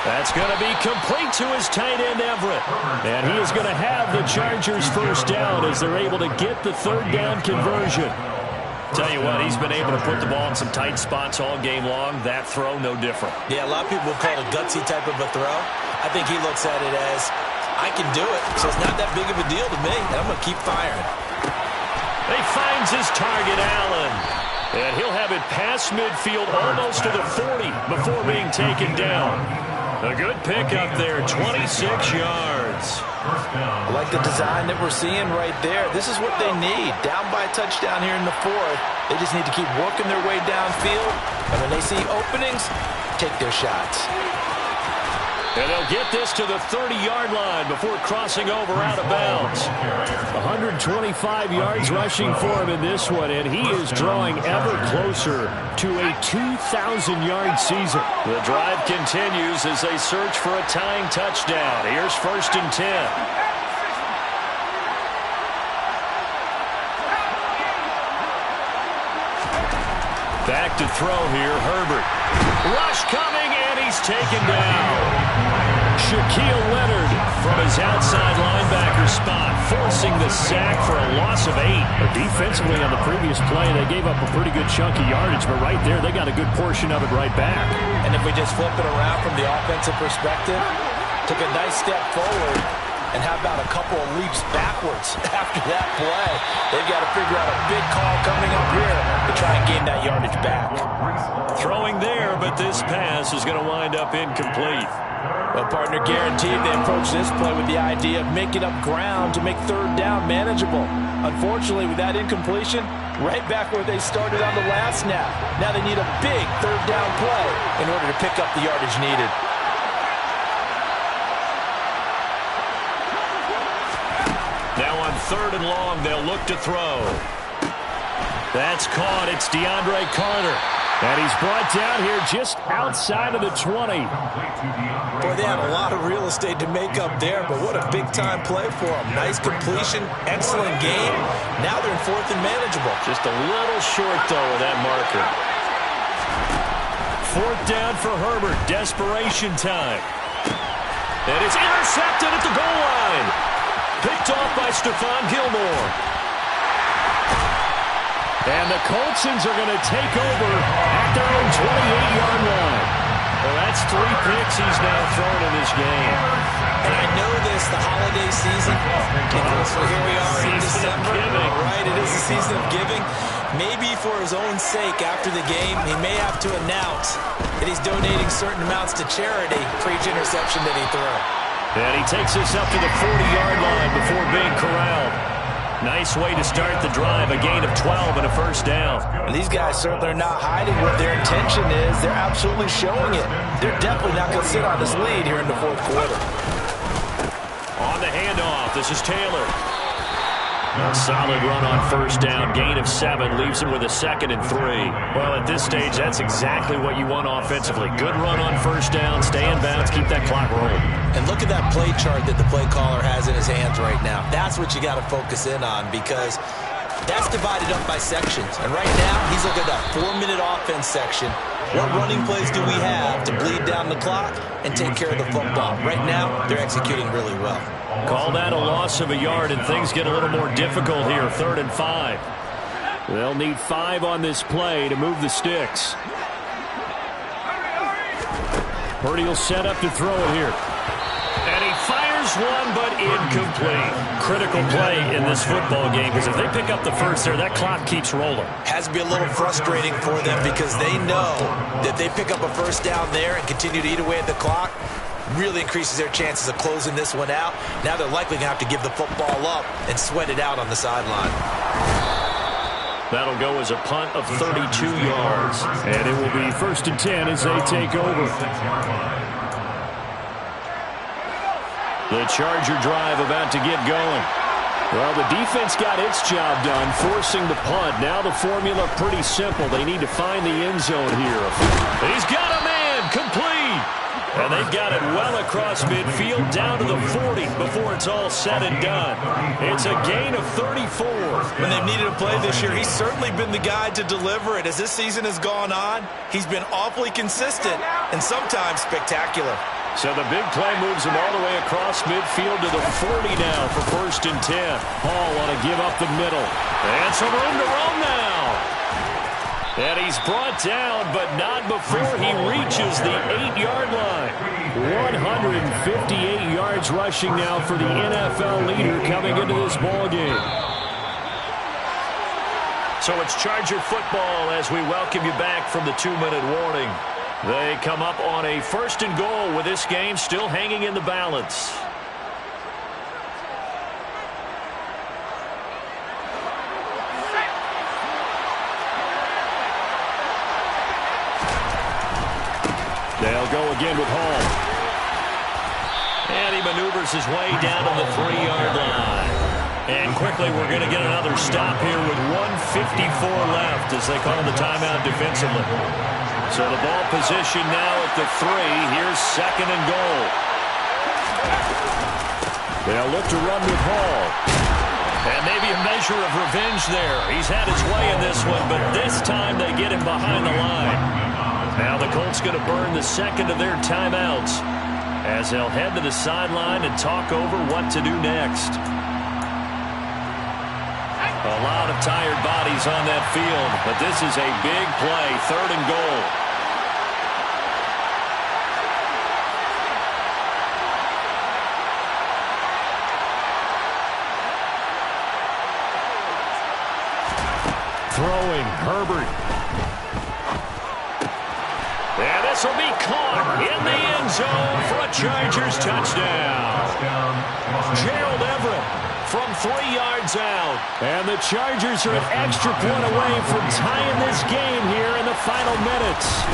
Speaker 2: That's going to be complete to his tight end, Everett. And he is going to have the Chargers first down as they're able to get the third down conversion. Tell you what, he's been able to put the ball in some tight spots all game long. That throw, no different.
Speaker 1: Yeah, a lot of people would call it a gutsy type of a throw. I think he looks at it as, I can do it, so it's not that big of a deal to me, and I'm going to keep firing.
Speaker 2: He finds his target, Allen. And he'll have it past midfield almost to the 40 before being taken down. A good pickup there, 26 yards.
Speaker 1: I like the design that we're seeing right there. This is what they need. Down by a touchdown here in the 4th. They just need to keep working their way downfield. And when they see openings, take their shots.
Speaker 2: And they'll get this to the 30-yard line before crossing over out of bounds.
Speaker 5: 125 yards rushing for him in this one, and he is drawing ever closer to a 2,000-yard season.
Speaker 2: The drive continues as they search for a tying touchdown. Here's 1st and 10. Back to throw here, Herbert. Rush coming, and he's taken down.
Speaker 5: Shaquille Leonard
Speaker 2: from his outside linebacker spot, forcing the sack for a loss of 8.
Speaker 5: Defensively on the previous play, they gave up a pretty good chunk of yardage, but right there, they got a good portion of it right back.
Speaker 1: And if we just flip it around from the offensive perspective, took a nice step forward, and how about a couple of leaps backwards after that play? They've got to figure out a big call coming up here to try and gain that yardage back.
Speaker 2: Throwing there, but this pass is going to wind up incomplete.
Speaker 1: Well, partner, guaranteed they approach this play with the idea of making up ground to make third down manageable. Unfortunately, with that incompletion, right back where they started on the last snap. Now they need a big third down play in order to pick up the yardage needed.
Speaker 2: Now on 3rd and long, they'll look to throw. That's caught. It's DeAndre Carter.
Speaker 5: And he's brought down here just outside of the 20.
Speaker 1: Boy, they had a lot of real estate to make up there, but what a big-time play for them. Nice completion, excellent game. Now they're in 4th and manageable.
Speaker 2: Just a little short, though, of that marker. 4th down for Herbert. Desperation time. And it's intercepted at the goal line. Picked off by Stephon Gilmore.
Speaker 5: And the Coltsons are going to take over at their own 28-yard line.
Speaker 2: Well, that's 3 picks he's now thrown in this game.
Speaker 1: And I know this, the holiday season, because here we are in December. Right, it is the season of giving. Maybe for his own sake after the game, he may have to announce that he's donating certain amounts to charity for each interception that he threw.
Speaker 2: And he takes us up to the 40-yard line before being corralled. Nice way to start the drive, a gain of 12 and a first down.
Speaker 1: And these guys certainly are not hiding what their intention is. They're absolutely showing it. They're definitely not going to sit on this lead here in the 4th quarter.
Speaker 2: On the handoff, this is Taylor. A solid run on first down, gain of 7, leaves him with a 2nd and 3. Well, at this stage, that's exactly what you want offensively. Good run on first down, stay in bounds, keep that clock rolling.
Speaker 1: And look at that play chart that the play caller has in his hands right now. That's what you got to focus in on, because that's divided up by sections. And right now, he's looking at that 4-minute offense section. What running plays do we have to bleed down the clock and take care of the football? Right now, they're executing really well.
Speaker 2: Call that a loss of a yard, and things get a little more difficult here, 3rd and 5.
Speaker 5: They'll need 5 on this play to move the sticks. Purdy will set up to throw it here.
Speaker 2: And he fires one, but incomplete. Critical play in this football game, because if they pick up the first there, that clock keeps rolling.
Speaker 1: Has to be a little frustrating for them, because they know that they pick up a first down there and continue to eat away at the clock, really increases their chances of closing this one out. Now they're likely going to have to give the football up and sweat it out on the sideline.
Speaker 2: That'll go as a punt of 32 yards.
Speaker 5: And it will be 1st and 10 as they take over.
Speaker 2: The Charger drive about to get going.
Speaker 5: Well, the defense got its job done, forcing the punt. Now the formula pretty simple. They need to find the end zone here.
Speaker 2: He's got a man, complete. And they've got it well across midfield down to the 40 before it's all said and done. It's a gain of 34.
Speaker 3: When they've needed a play this year, he's certainly been the guy to deliver it. As this season has gone on, he's been awfully consistent and sometimes spectacular.
Speaker 2: So the big play moves him all the way across midfield to the 40 now for 1st and 10.
Speaker 5: Hall want to give up the middle.
Speaker 2: And some room to roam now. And he's brought down, but not before he reaches the 8-yard line.
Speaker 5: 158 yards rushing now for the NFL leader coming into this ball game.
Speaker 2: So it's Charger football as we welcome you back from the 2-minute warning. They come up on a 1st and goal with this game still hanging in the balance.
Speaker 5: They'll go again with Hall.
Speaker 2: And he maneuvers his way down to the 3-yard line. And quickly we're going to get another stop here with 1:54 left as they call the timeout defensively. So the ball position now at the 3. Here's 2nd and goal.
Speaker 5: They'll look to run with Hall.
Speaker 2: And maybe a measure of revenge there. He's had his way in this one, but this time they get him behind the line. Now the Colts going to burn the 2nd of their timeouts as they'll head to the sideline and talk over what to do next. A lot of tired bodies on that field, but this is a big play, 3rd and goal.
Speaker 5: Throwing, Herbert.
Speaker 2: And this will be caught in the end zone for a Chargers touchdown. Gerald Everett from 3 yards out.
Speaker 5: And the Chargers are an extra point away from tying this game here in the final minutes.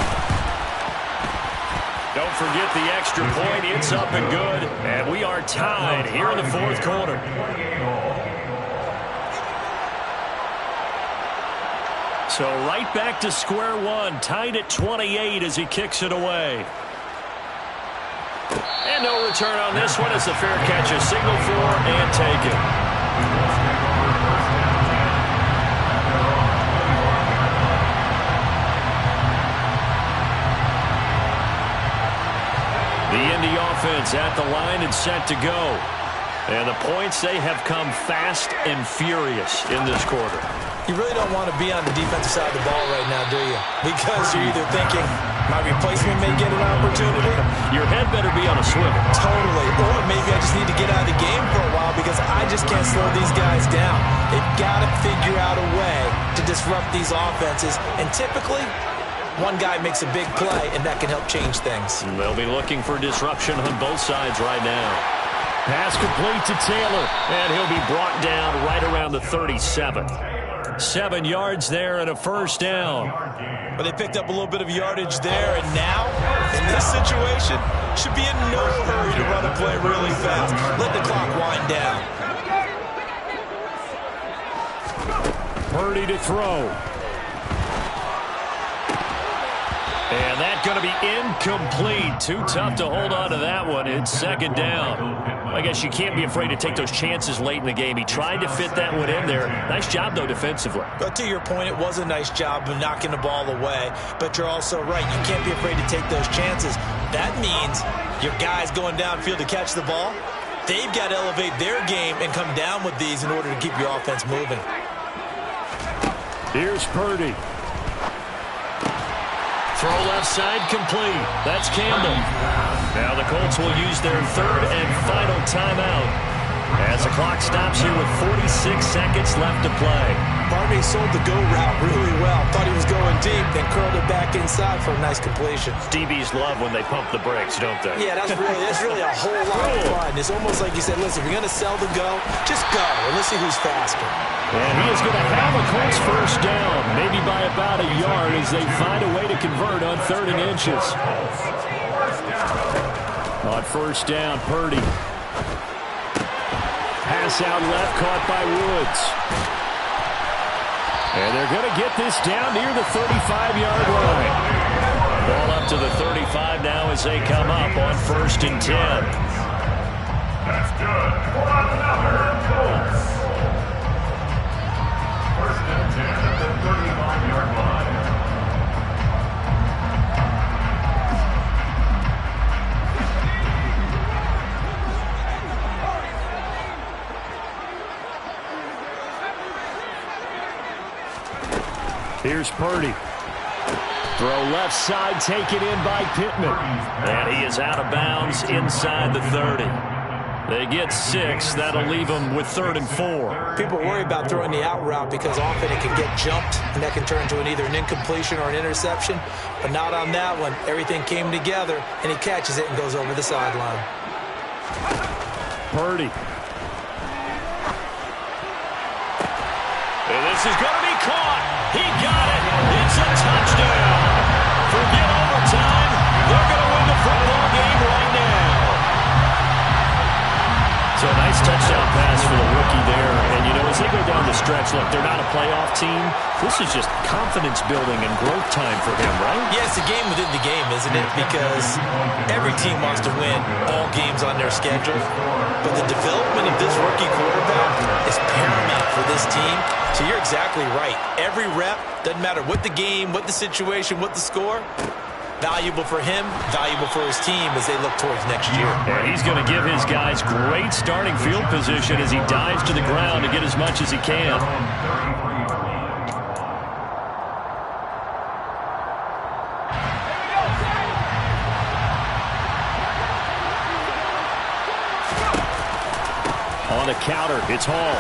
Speaker 2: Don't forget the extra point. It's up and good. And we are tied here in the 4th quarter. So right back to square one, tied at 28 as he kicks it away. And no return on this one as the fair catch is signaled for and taken. The Indy offense at the line and set to go. And the points, they have come fast and furious in this quarter.
Speaker 3: You really don't want to be on the defensive side of the ball right now, do you? Because you're either thinking, my replacement may get an opportunity.
Speaker 2: Your head better be on a swivel.
Speaker 3: Totally. Or maybe I just need to get out of the game for a while because I just can't slow these guys down. They've got to figure out a way to disrupt these offenses. And typically, one guy makes a big play, and that can help change things.
Speaker 2: And they'll be looking for disruption on both sides right now.
Speaker 5: Pass complete to Taylor.
Speaker 2: And he'll be brought down right around the 37. 7 yards there and a 1st down.
Speaker 3: But they picked up a little bit of yardage there, and now, in this situation, should be in no hurry to run a play really fast. Let the clock wind down.
Speaker 5: Purdy to throw.
Speaker 2: And that's going to be incomplete. Too tough to hold on to that one. It's 2nd down. I guess you can't be afraid to take those chances late in the game. He tried to fit that one in there. Nice job, though, defensively.
Speaker 3: But to your point, it was a nice job of knocking the ball away. But you're also right. You can't be afraid to take those chances. That means your guys going downfield to catch the ball, they've got to elevate their game and come down with these in order to keep your offense moving.
Speaker 5: Here's Purdy.
Speaker 2: Throw left side complete. That's Campbell. Now the Colts will use their 3rd and final timeout. As the clock stops here with 46 seconds left to play.
Speaker 1: Barney sold the go route really well. Thought he was going deep, then curled it back inside for a nice completion.
Speaker 2: DBs love when they pump the brakes, don't they?
Speaker 1: Yeah, that's really a whole lot of fun. It's almost like you said, listen, if you're going to sell the go, just go, and let's see who's faster.
Speaker 5: And he is going to have a Colts first down, maybe by about a yard as they find a way to convert on 3rd and inches. On first down, Purdy. Pass out left, caught by Woods. And they're going to get this down near the 35-yard line.
Speaker 2: Ball up to the 35 now as they come up on 1st and 10.
Speaker 4: That's good. Pull out another. Colts. 1st and 10 at the 35-yard line.
Speaker 5: Here's Purdy. Throw left side, taken in by Pittman.
Speaker 2: And he is out of bounds inside the 30. They get 6. That'll leave them with 3rd and 4.
Speaker 1: People worry about throwing the out route because often it can get jumped, and that can turn into either an incompletion or an interception. But not on that one. Everything came together, and he catches it and goes over the sideline.
Speaker 5: Purdy.
Speaker 2: And this is going to be caught. He got it. It's a touchdown. Forget overtime. They're going to win the football game right now. So a nice touchdown pass for the rookie there. And, you know, as they go down the stretch, look, they're not a playoff team. This is just confidence building and growth time for him, right?
Speaker 1: Yeah, it's a game within the game, isn't it? Because every team wants to win all games on their schedule. But the development of this rookie quarterback is paramount for this team. So you're exactly right. Every rep, doesn't matter what the game, what the situation, what the score, valuable for him, valuable for his team as they look towards next year.
Speaker 2: And he's going to give his guys great starting field position as he dives to the ground to get as much as he can.
Speaker 5: On the counter, it's Hall.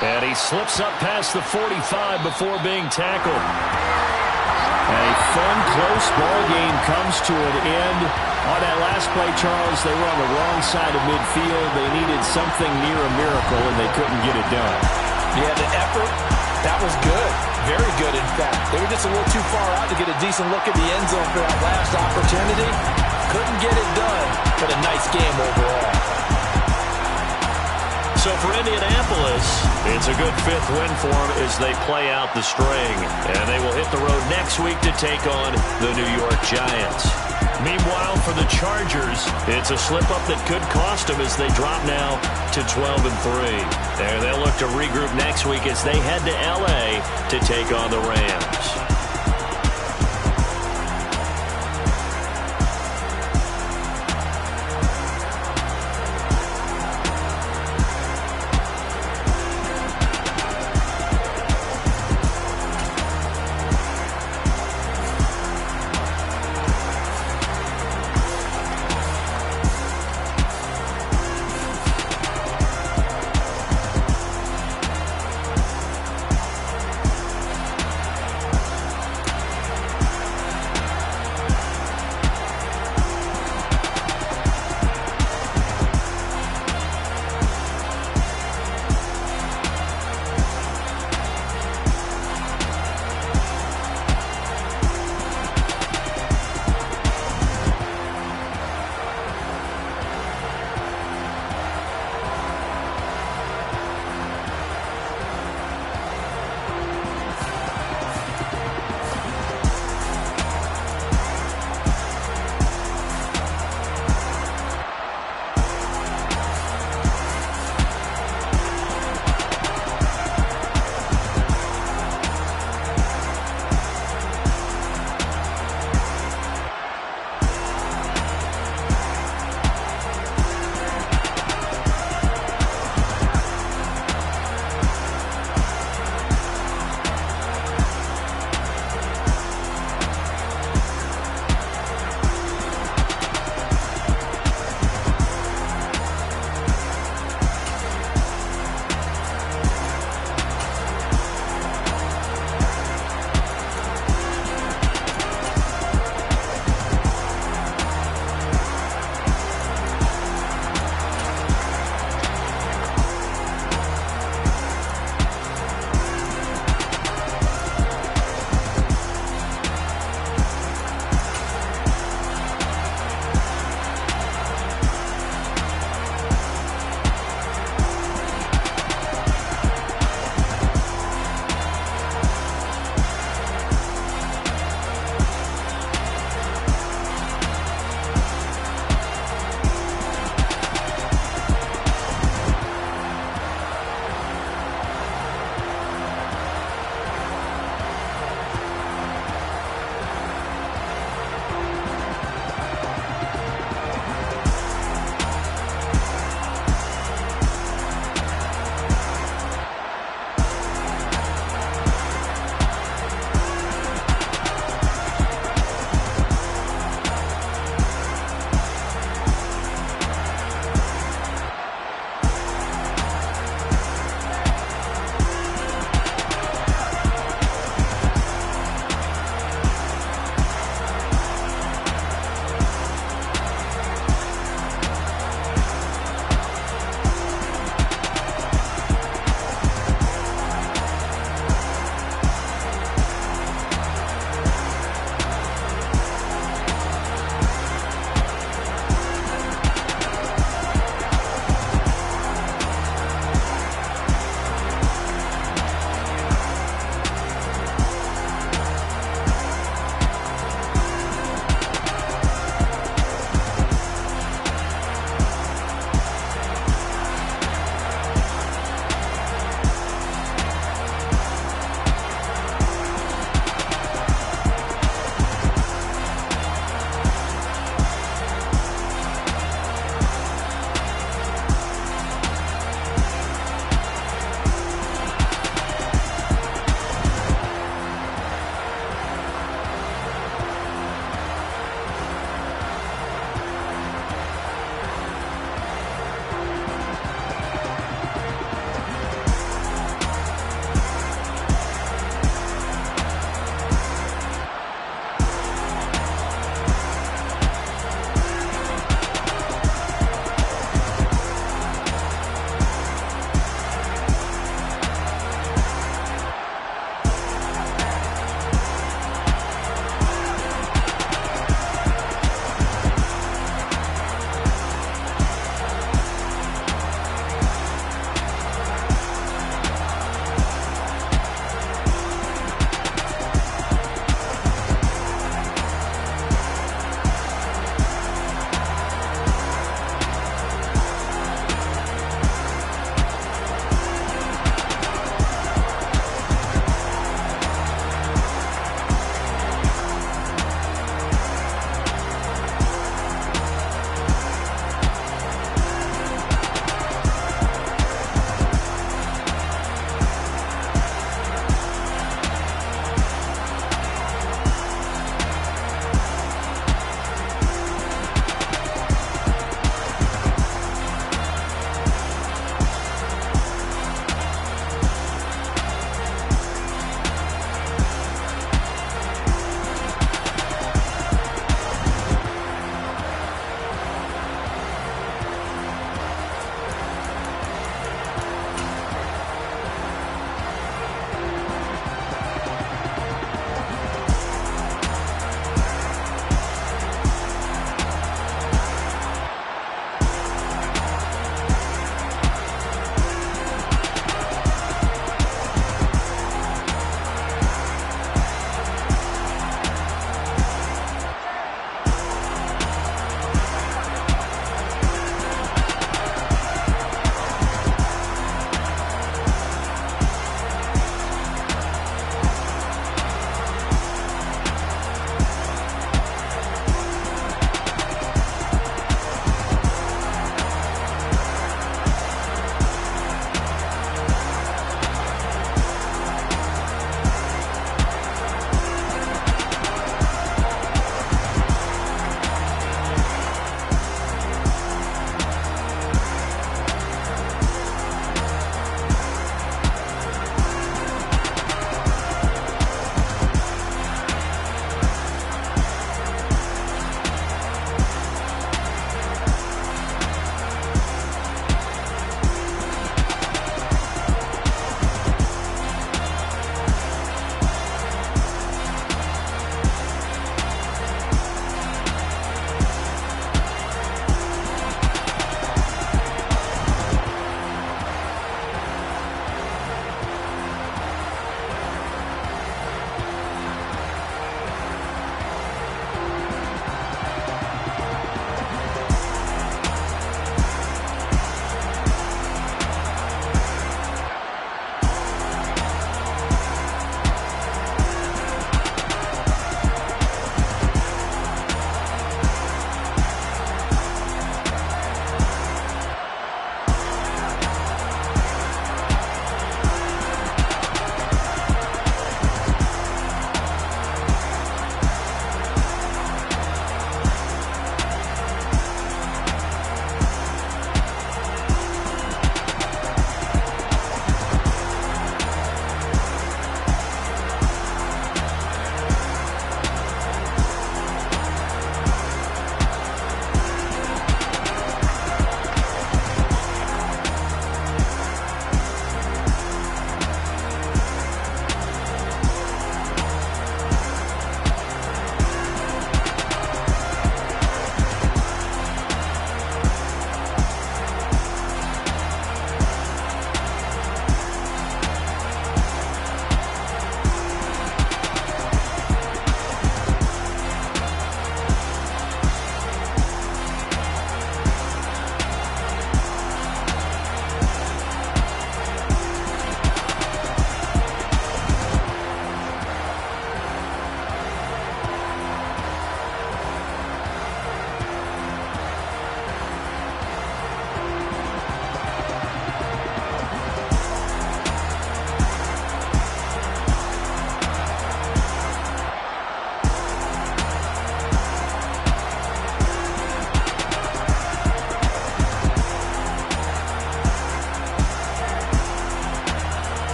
Speaker 2: And he slips up past the 45 before being tackled.
Speaker 5: A fun, close ball game comes to an end. On that last play, Charles, they were on the wrong side of midfield. They needed something near a miracle, and they couldn't get it done.
Speaker 1: Yeah, the effort, that was good. Very good, in fact. They were just a little too far out to get a decent look at the end zone for that last opportunity. Couldn't get it done, but a nice game overall.
Speaker 2: So for Indianapolis, it's a good 5th win for them as they play out the string. And they will hit the road next week to take on the New York Giants. Meanwhile, for the Chargers, it's a slip-up that could cost them as they drop now to 12-3. And they'll look to regroup next week as they head to L.A. to take on the Rams.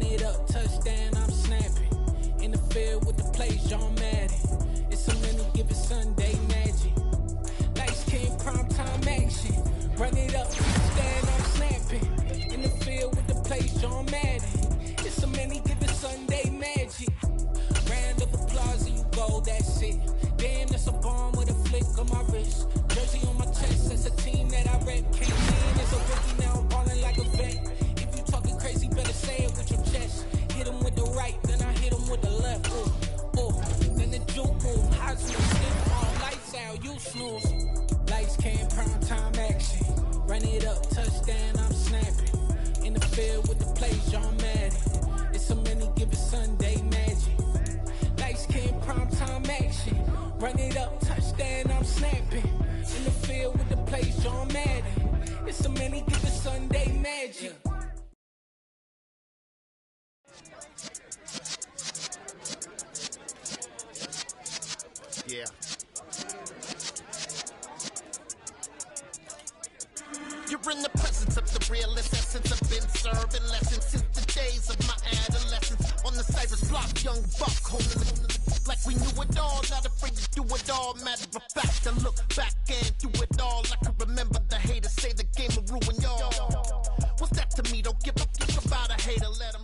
Speaker 6: it up, touchdown, I'm snapping. In the field with the plays, John Madden. It's a many given Sunday magic. Lights came primetime action. Run it up, touchdown, I'm snapping. In the field with the plays, John Madden. It's a many given Sunday magic. Round of applause and you go, that's it. Damn, that's a bomb with a flick on my wrist. Jersey on my chest, that's a team that I rep. Came in as a rookie, now I'm ballin' like a vet. If you talking crazy, better say it with your chest. Hit him with the right, then I hit him with the left. Then the juke move, high school, stiff on, lights out, you snooze. Lights came, prime time action. Run it up, touchdown, I'm snapping. In the field with the plays, John Madden. It's a many given Sunday magic. Lights came, prime time action. Run it up, touchdown, I'm snapping. In the field with the plays, John Madden. It's a many given Sunday magic.
Speaker 7: Yeah. You're in the presence of the realest essence. I've been serving lessons since the days of my adolescence. On the Cypress block, young buck holding it like we knew it all. Not afraid to do it all. Matter of fact, I look back and do it all. I can remember the haters say the game will ruin y'all. What's that to me? Don't give a fuck about a hater. Let him.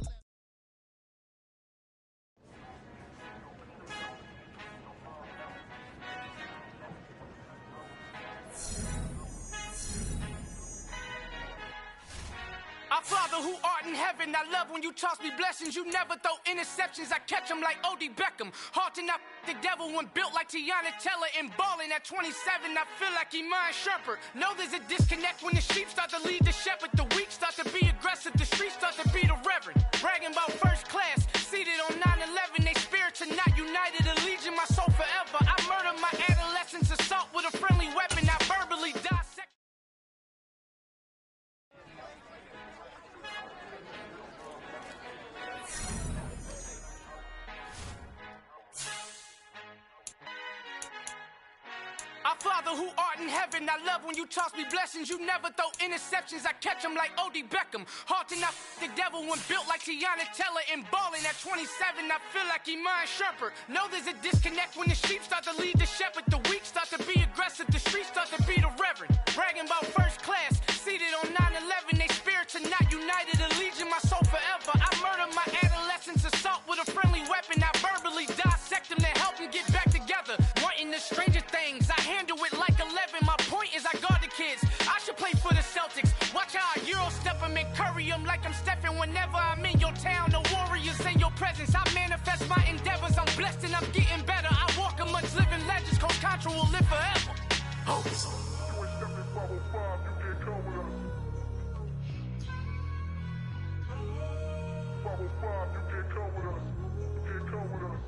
Speaker 8: Our Father who art in heaven, I love when you toss me blessings. You never throw interceptions, I catch them like O.D. Beckham. Hard to knock the devil when built like Tiana Teller. And balling at 27, I feel like Iman Shumpert. Know there's a disconnect when the sheep start to lead the shepherd. The weak start to be aggressive, the streets start to be the reverend. Bragging about first class, seated on 9/11. They spirits are not united, a legion, my soul forever. I murder my adolescence, assault with a friendly weapon. I verbally dissect. Our Father who art in heaven, I love when you toss me blessings. You never throw interceptions, I catch them like O.D. Beckham. Hard to knock the devil when built like Tiana Teller. And balling at 27, I feel like Iman Shumpert. Know there's a disconnect when the sheep start to lead the shepherd. The weak start to be aggressive, the streets start to be the reverend. Bragging about first class, seated on 9/11. They spirits are not united, a legion, my soul forever. I murder my adolescence, assault with a friendly weapon. I verbally dissect them to help them get back together. Wanting the stranger things, I handle it like 11. My point is I guard the kids. I should play for the Celtics. Watch how I Euro step them and curry them like I'm Stephen. Whenever I'm in your town, the Warriors in your presence. I manifest my endeavors. I'm blessed and I'm getting better. I walk amongst living legends. Coach Contra will live forever. Oh.
Speaker 4: You ain't stepping bubble 5, you can't come with us. Bubble 5, you can't come with us. You can't come with us.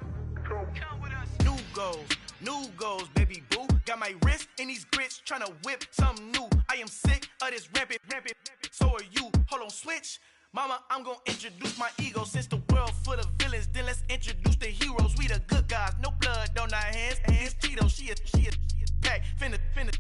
Speaker 4: Come with us.
Speaker 9: New goals, baby boo. Got my wrist in these grits, tryna whip something new. I am sick of this rampant. So are you. Hold on, switch. Mama, I'm gonna introduce my ego. Since the world full of villains, then let's introduce the heroes. We the good guys, no blood on our hands. Hands Tito, she a pack. Finna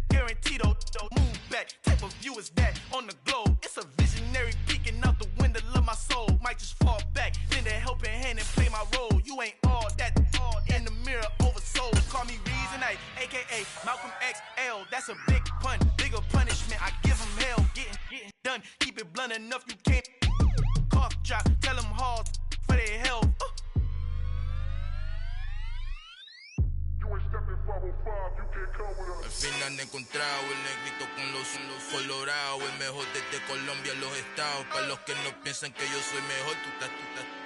Speaker 9: guaranteed move back. Type of view is that on the globe? It's a visionary peeking out the window of my soul. Might just fall back, lend a helping hand and play my role. You ain't all that, all in the mirror oversold. Call me Reasonite, aka Malcolm XL. That's a big pun, bigger punishment. I give him hell, getting done. Keep it blunt enough, you can't cough drop. Tell them hard for their health.
Speaker 4: Al fin han encontrado el negrito con los colorados, el mejor desde Colombia, los estados. Para los que no piensan que yo soy mejor,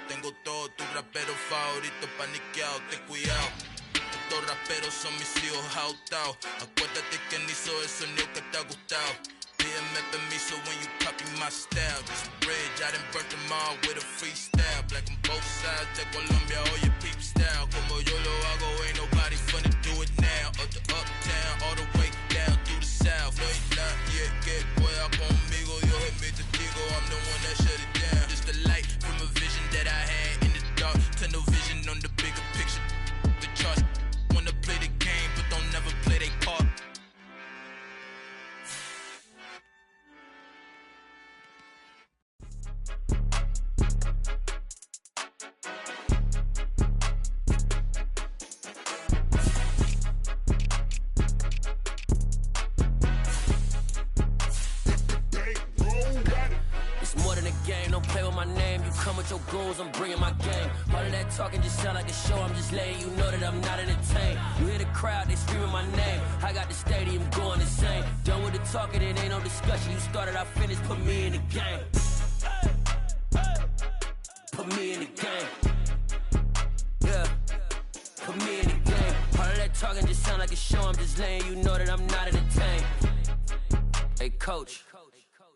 Speaker 4: tengo todos tus raperos favoritos paniqueados, ten cuidado. Estos raperos son mis hijos adoptados. Acuérdate que ni hizo el sonido que te ha gustado. Pídeme permiso when you copy my style. This bridge, I done burnt them all with a freestyle. Black on both sides de Colombia, oye peep style. Como yo lo hago, ain't nobody finna do it now. Up to uptown, all the way down through the south. No hay nadie que pueda conmigo, Dios es mi testigo. I'm the one that shut it down. Just the light from a vision that I had in the dark. Tunnel vision on the bigger picture. The charts wanna play the game, but don't never play their part.
Speaker 10: the game, don't play with my name. You come with your goons, I'm bringing my game. All of that talking just sound like a show, I'm just letting you know that I'm not entertained. You hear the crowd, they screaming my name. I got the stadium going insane. Done with the talking, it ain't no discussion. You started, I finished, put me in the game. Put me in the game. Yeah, put me in the game. All of that talking just sound like a show, I'm just letting you know that I'm not entertained. Hey, coach.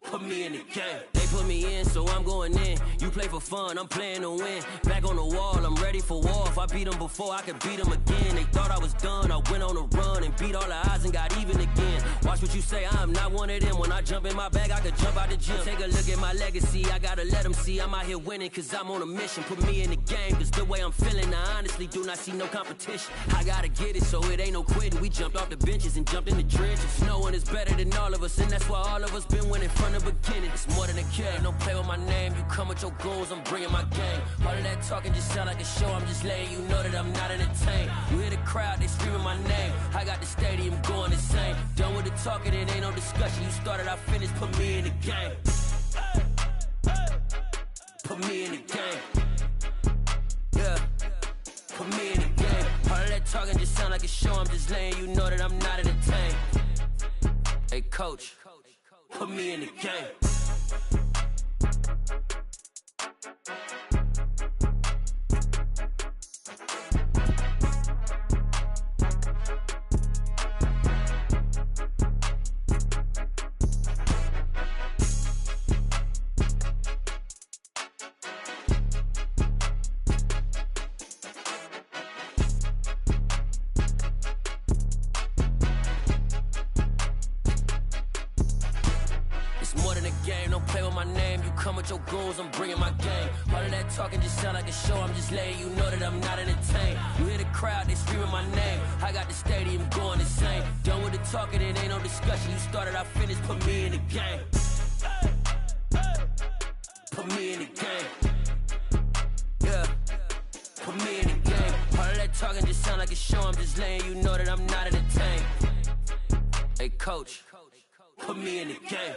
Speaker 10: Put me in the game. They put me in, so I'm going in. You play for fun, I'm playing to win. Back on the wall, I'm ready for war. If I beat them before, I could beat them again. They thought I was done, I went on a run and beat all the odds and got even again. Watch what you say, I'm not one of them. When I jump in my bag, I could jump out the gym. Take a look at my legacy, I gotta let them see I'm out here winning, cause I'm on a mission. Put me in the game, cause the way I'm feeling, I honestly do not see no competition. I gotta get it, so it ain't no quitting. We jumped off the benches and jumped in the trenches. No one is better than all of us, and that's why all of us been winning from the beginning. It's more than a game, don't play with my name. You come with your goons, I'm bringing my game. All of that talking just sound like a show, I'm just letting you know that I'm not entertained. You hear the crowd, they screaming my name. I got the stadium going insane. Done with the talking, it ain't no discussion. You started, I finished, put me in the game. Put me in the game. Yeah, put me in the game. All of that talking just sound like a show, I'm just letting you know that I'm not entertained. Hey, coach. Put me in the game. Your goals, I'm bringing my game. All of that talking just sound like a show, I'm just letting you know that I'm not entertained. You hear the crowd, they screaming my name. I got the stadium going insane. Done with the talking, it ain't no discussion. You started, I finished, put me in the game. Put me in the game. Yeah, put me in the game. All of that talking just sound like a show, I'm just letting you know that I'm not entertained. Hey, coach, put me in the game.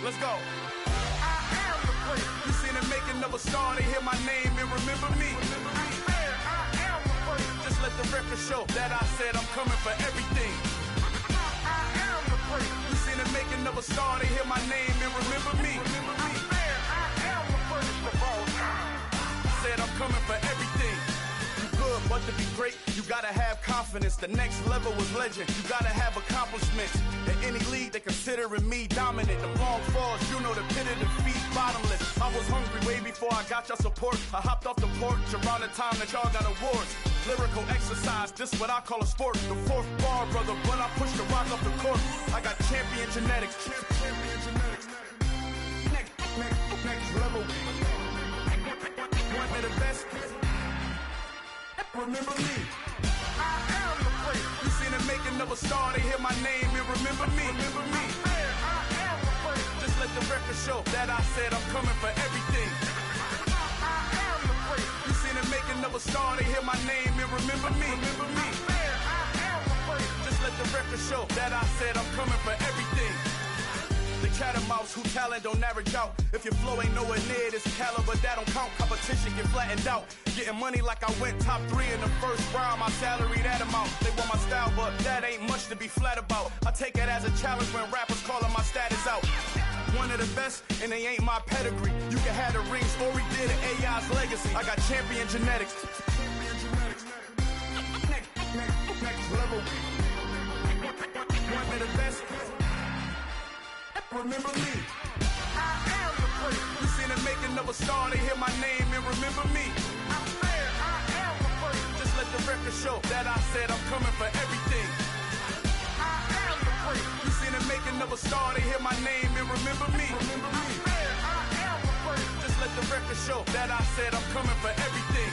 Speaker 9: Let's go. You seen it making of a star, they hear my name and remember me. Just let the record show that I said I'm coming for everything. You seen it making of a star, they hear my name and remember me. Said I'm coming for everything. Good, but to be great, you gotta have confidence. The next level was legend. You gotta have accomplishments. In any league, they considering me dominant. The long falls, you know the pit of defeat, bottomless. I was hungry way before I got your support. I hopped off the porch around the time that y'all got awards. Lyrical exercise, this what I call a sport. The fourth bar, brother, when I push the rock up the court. I got champion genetics. Champion genetics. Next level. One of the best. Remember me. I am the place. You seen it making of a star, they hear my name and remember me. Remember me. I am the place. Just let the record show that I said I'm coming for everything. I am the place. You seen it making of a star, they hear my name and remember me. Remember me. I am the place. Just let the record show that I said I'm coming for everything. The catamounts who talent don't average out. If your flow ain't nowhere near this caliber, that don't count. Competition get flattened out. Getting money like I went top 3 in the first round. My salary that amount. They want my style, but that ain't much to be flat about. I take it as a challenge when rappers calling my status out. One of the best, and they ain't my pedigree. You can have the rings, or we did an AI's legacy. I got champion genetics. Next level. One of the best. Remember me. I am the place. You seen it making of a star, they hear my name and remember me. I said I am the place. Just let the record show that I said I'm coming for everything. I am the place. You seen it making of a star, they hear my name and remember me. Remember me. I said I am the place. Just let the record show that I said I'm coming for everything.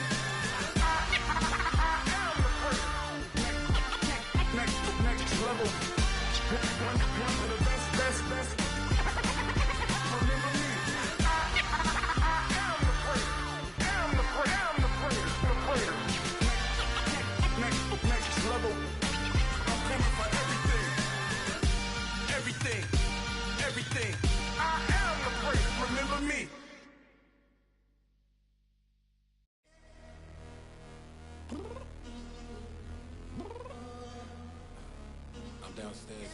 Speaker 11: downstairs.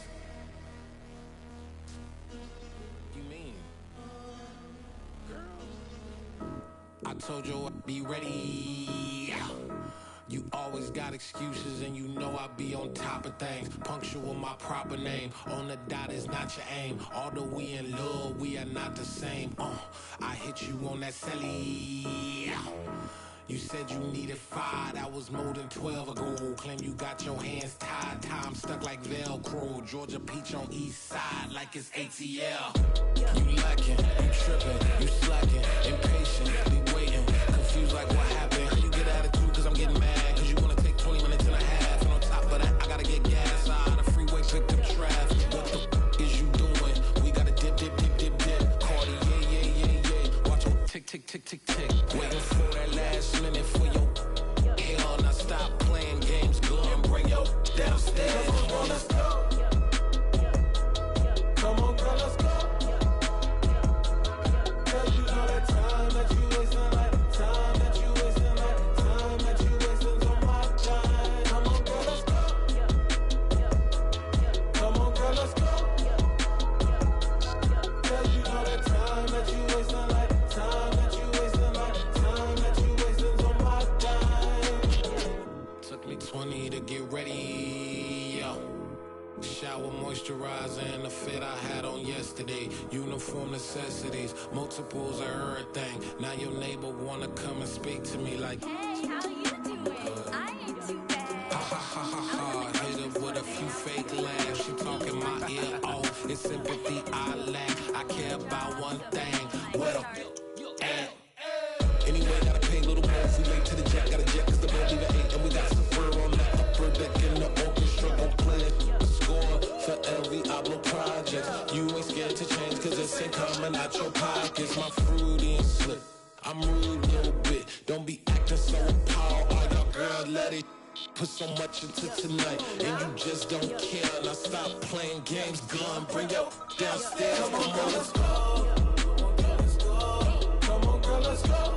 Speaker 11: What you mean? Girl. I told you I'd be ready. You always got excuses and you know I be on top of things. Punctual my proper name. On the dot is not your aim. Although we in love, we are not the same. I hit you on that celly. You said you needed 5, that was more than 12 ago. Claim you got your hands tied, time stuck like Velcro. Georgia Peach on east side like it's ATL. You lacking, you tripping, you slacking, impatient, be waiting, confused like what happened. How you get attitude cause I'm getting mad, cause you wanna take 20 minutes and a half. And on top of that, I gotta get gas out of the freeway, picked up traffic. What the f is you doing? We gotta dip, dip, dip, dip, dip. Cardi, yeah. Watch your tick, tick, tick, tick, tick. Waiting for that last minute for your hell. Now stop playing games, go and bring your downstairs. Come on, let's go. Come on, girl, let's go. Cause you know that time that you wasting, like time that you wasting, like time that you wasting on my time. Come on, girl, let's go. Come on, girl, let's go. Cause you know that time that you wasting, like time that you wasting, like time that you wasting on my time. Took me 20 to get ready, yo. Shower, moisturizer, and the fit I had on yesterday. Uniform necessities, multiples of everything. Now your neighbor wanna come and speak to me like,
Speaker 12: hey, how you doing? I ain't too bad.
Speaker 11: Ha ha ha ha ha. Hit her with a few fake laughs. She talking my ear off. It's sympathy I lack. I care about one thing. What up? Anyway, gotta pay a little more. If we late to the jet, gotta jet cause the boat leave at 8. And we got Safir on the upper deck in the orchestra. Gon' play it. Score for every album project. You ain't scared to change cause it's ain't coming out your pockets. My fruity and slick. I'm rude a little bit. Don't be acting so appalled. Oh, y'all girl, let it put so much into tonight. And you just don't care. Now stop playing games. Gun, bring your downstairs. Come on, girl, let's go. Come on, girl, let's go.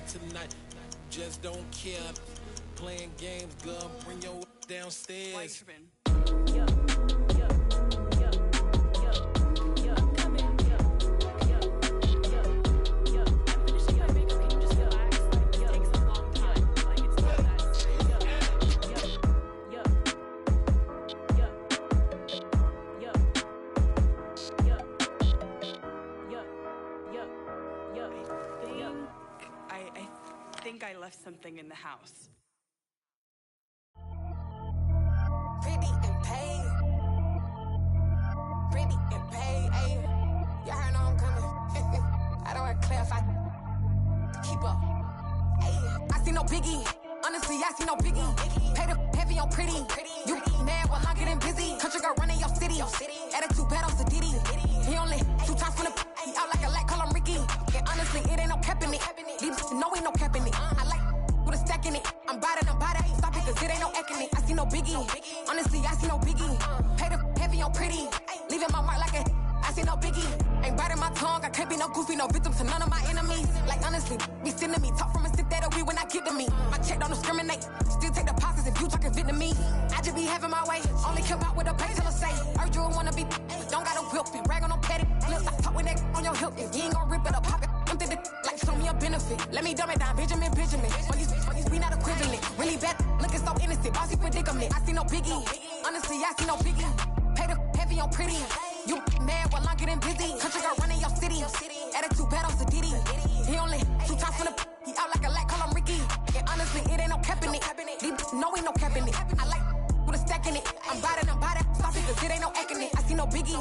Speaker 11: Tonight, just don't care. Playing games, girl, bring your downstairs.
Speaker 13: I left something in the house.
Speaker 14: Pretty and paid. Pretty and paid, ayy. Y'all heard know I'm coming. I don't want to clarify. Keep up. Ayy. I see no biggie. Honestly, I see no biggie. Pay the heavy on pretty. You mad while I'm getting busy. Country girl running your city. Attitude bad on Sadidi. He only 2 times from the he out like a light, call him Ricky. And honestly, it ain't no cap in it. Leave no ain't no cap in it. I like with a stack in it. I'm bad it. Stop it, cause it ain't no eck in it. I see no biggie. Honestly, I see no biggie. Pay the heavy on pretty. Leaving my mark like a I see no biggie. Ain't biting my tongue. I can't be no goofy, no victim to none of my enemies. Like honestly, be sending me talk from a sit that we when I get to me. My check don't discriminate. Still take deposits if you talking Vietnamese. I just be having my way. Only come out with a pay till I say. Heard you wanna be, but don't got no whip. Rag on no petty. Look, I talk with that on your hip. If you ain't gon' rip it up, pop it. Empty the like show me a benefit. Let me dumb it down, Benjamin. For these we not equivalent. Really bad, looking so innocent. Bossy predicament. I see no biggie. Honestly, I see no biggie. Pay the heavy on pretty. You mad while I'm getting busy. Country girl running your city. Attitude bad on Sadidi. He only 2 times from the he out like a light, call him Ricky. And honestly, it ain't no cap in it. No ain't no cap in it. I like with a stack in it. I'm bad it. Stop it, cause it ain't no eck in it. I see no biggie.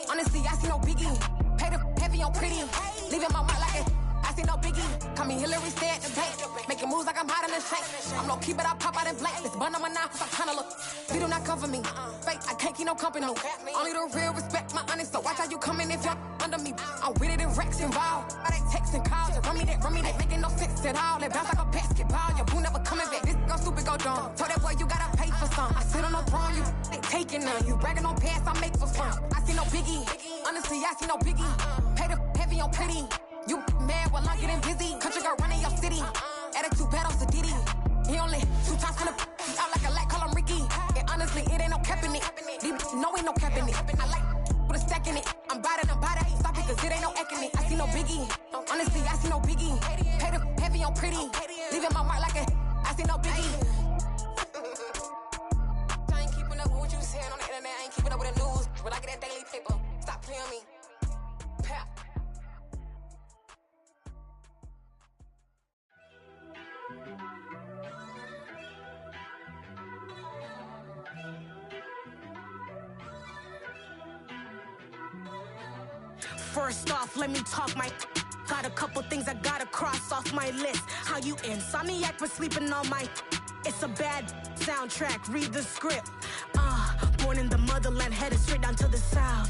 Speaker 14: Honestly, I see no biggie. Pay the heavy on pretty. Leaving my mind like it. I see no biggie. Call me Hillary, stay at the bank. Making moves like I'm hiding in shank. I'm low key, but I pop out in blank. This bun on my knife, I'm trying to look. They do not cover me. Fake, I can't keep no company. Only the real respect my honest. So watch how you coming if you're under me. I'm with it and Rex involved. All they texting calls. Run me that making no sense at all. They bounce like a basketball. Your boo never coming back. This go stupid, go dumb. Told that boy you gotta pay for some. I sit on no throne, you taking none. You bragging on past, I make for fun. I see no biggie. Honestly, I see no biggie. Pay the heavy on pretty. You mad while I'm getting busy. Country girl running your city. Attitude bad on Sadiddy. He only 2 times from the out like a light, call him Ricky. And honestly, it ain't no cap in it. These no ain't no cap in it. I like with a stack in it. I'm bad. Stop it, cause it ain't no eck in it. I see no biggie. Honestly, I see no biggie. Pay the heavy on pretty. Leaving my mark like a I see no biggie. I ain't keeping up with what you saying on the internet. I ain't keeping up with the news. But I get that daily paper. Stop playing me. Pap.
Speaker 15: First off, let me talk my got a couple things I gotta cross off my list. How you insomniac for sleeping on my it's a bad soundtrack, read the script. Born in the motherland, headed straight down to the south.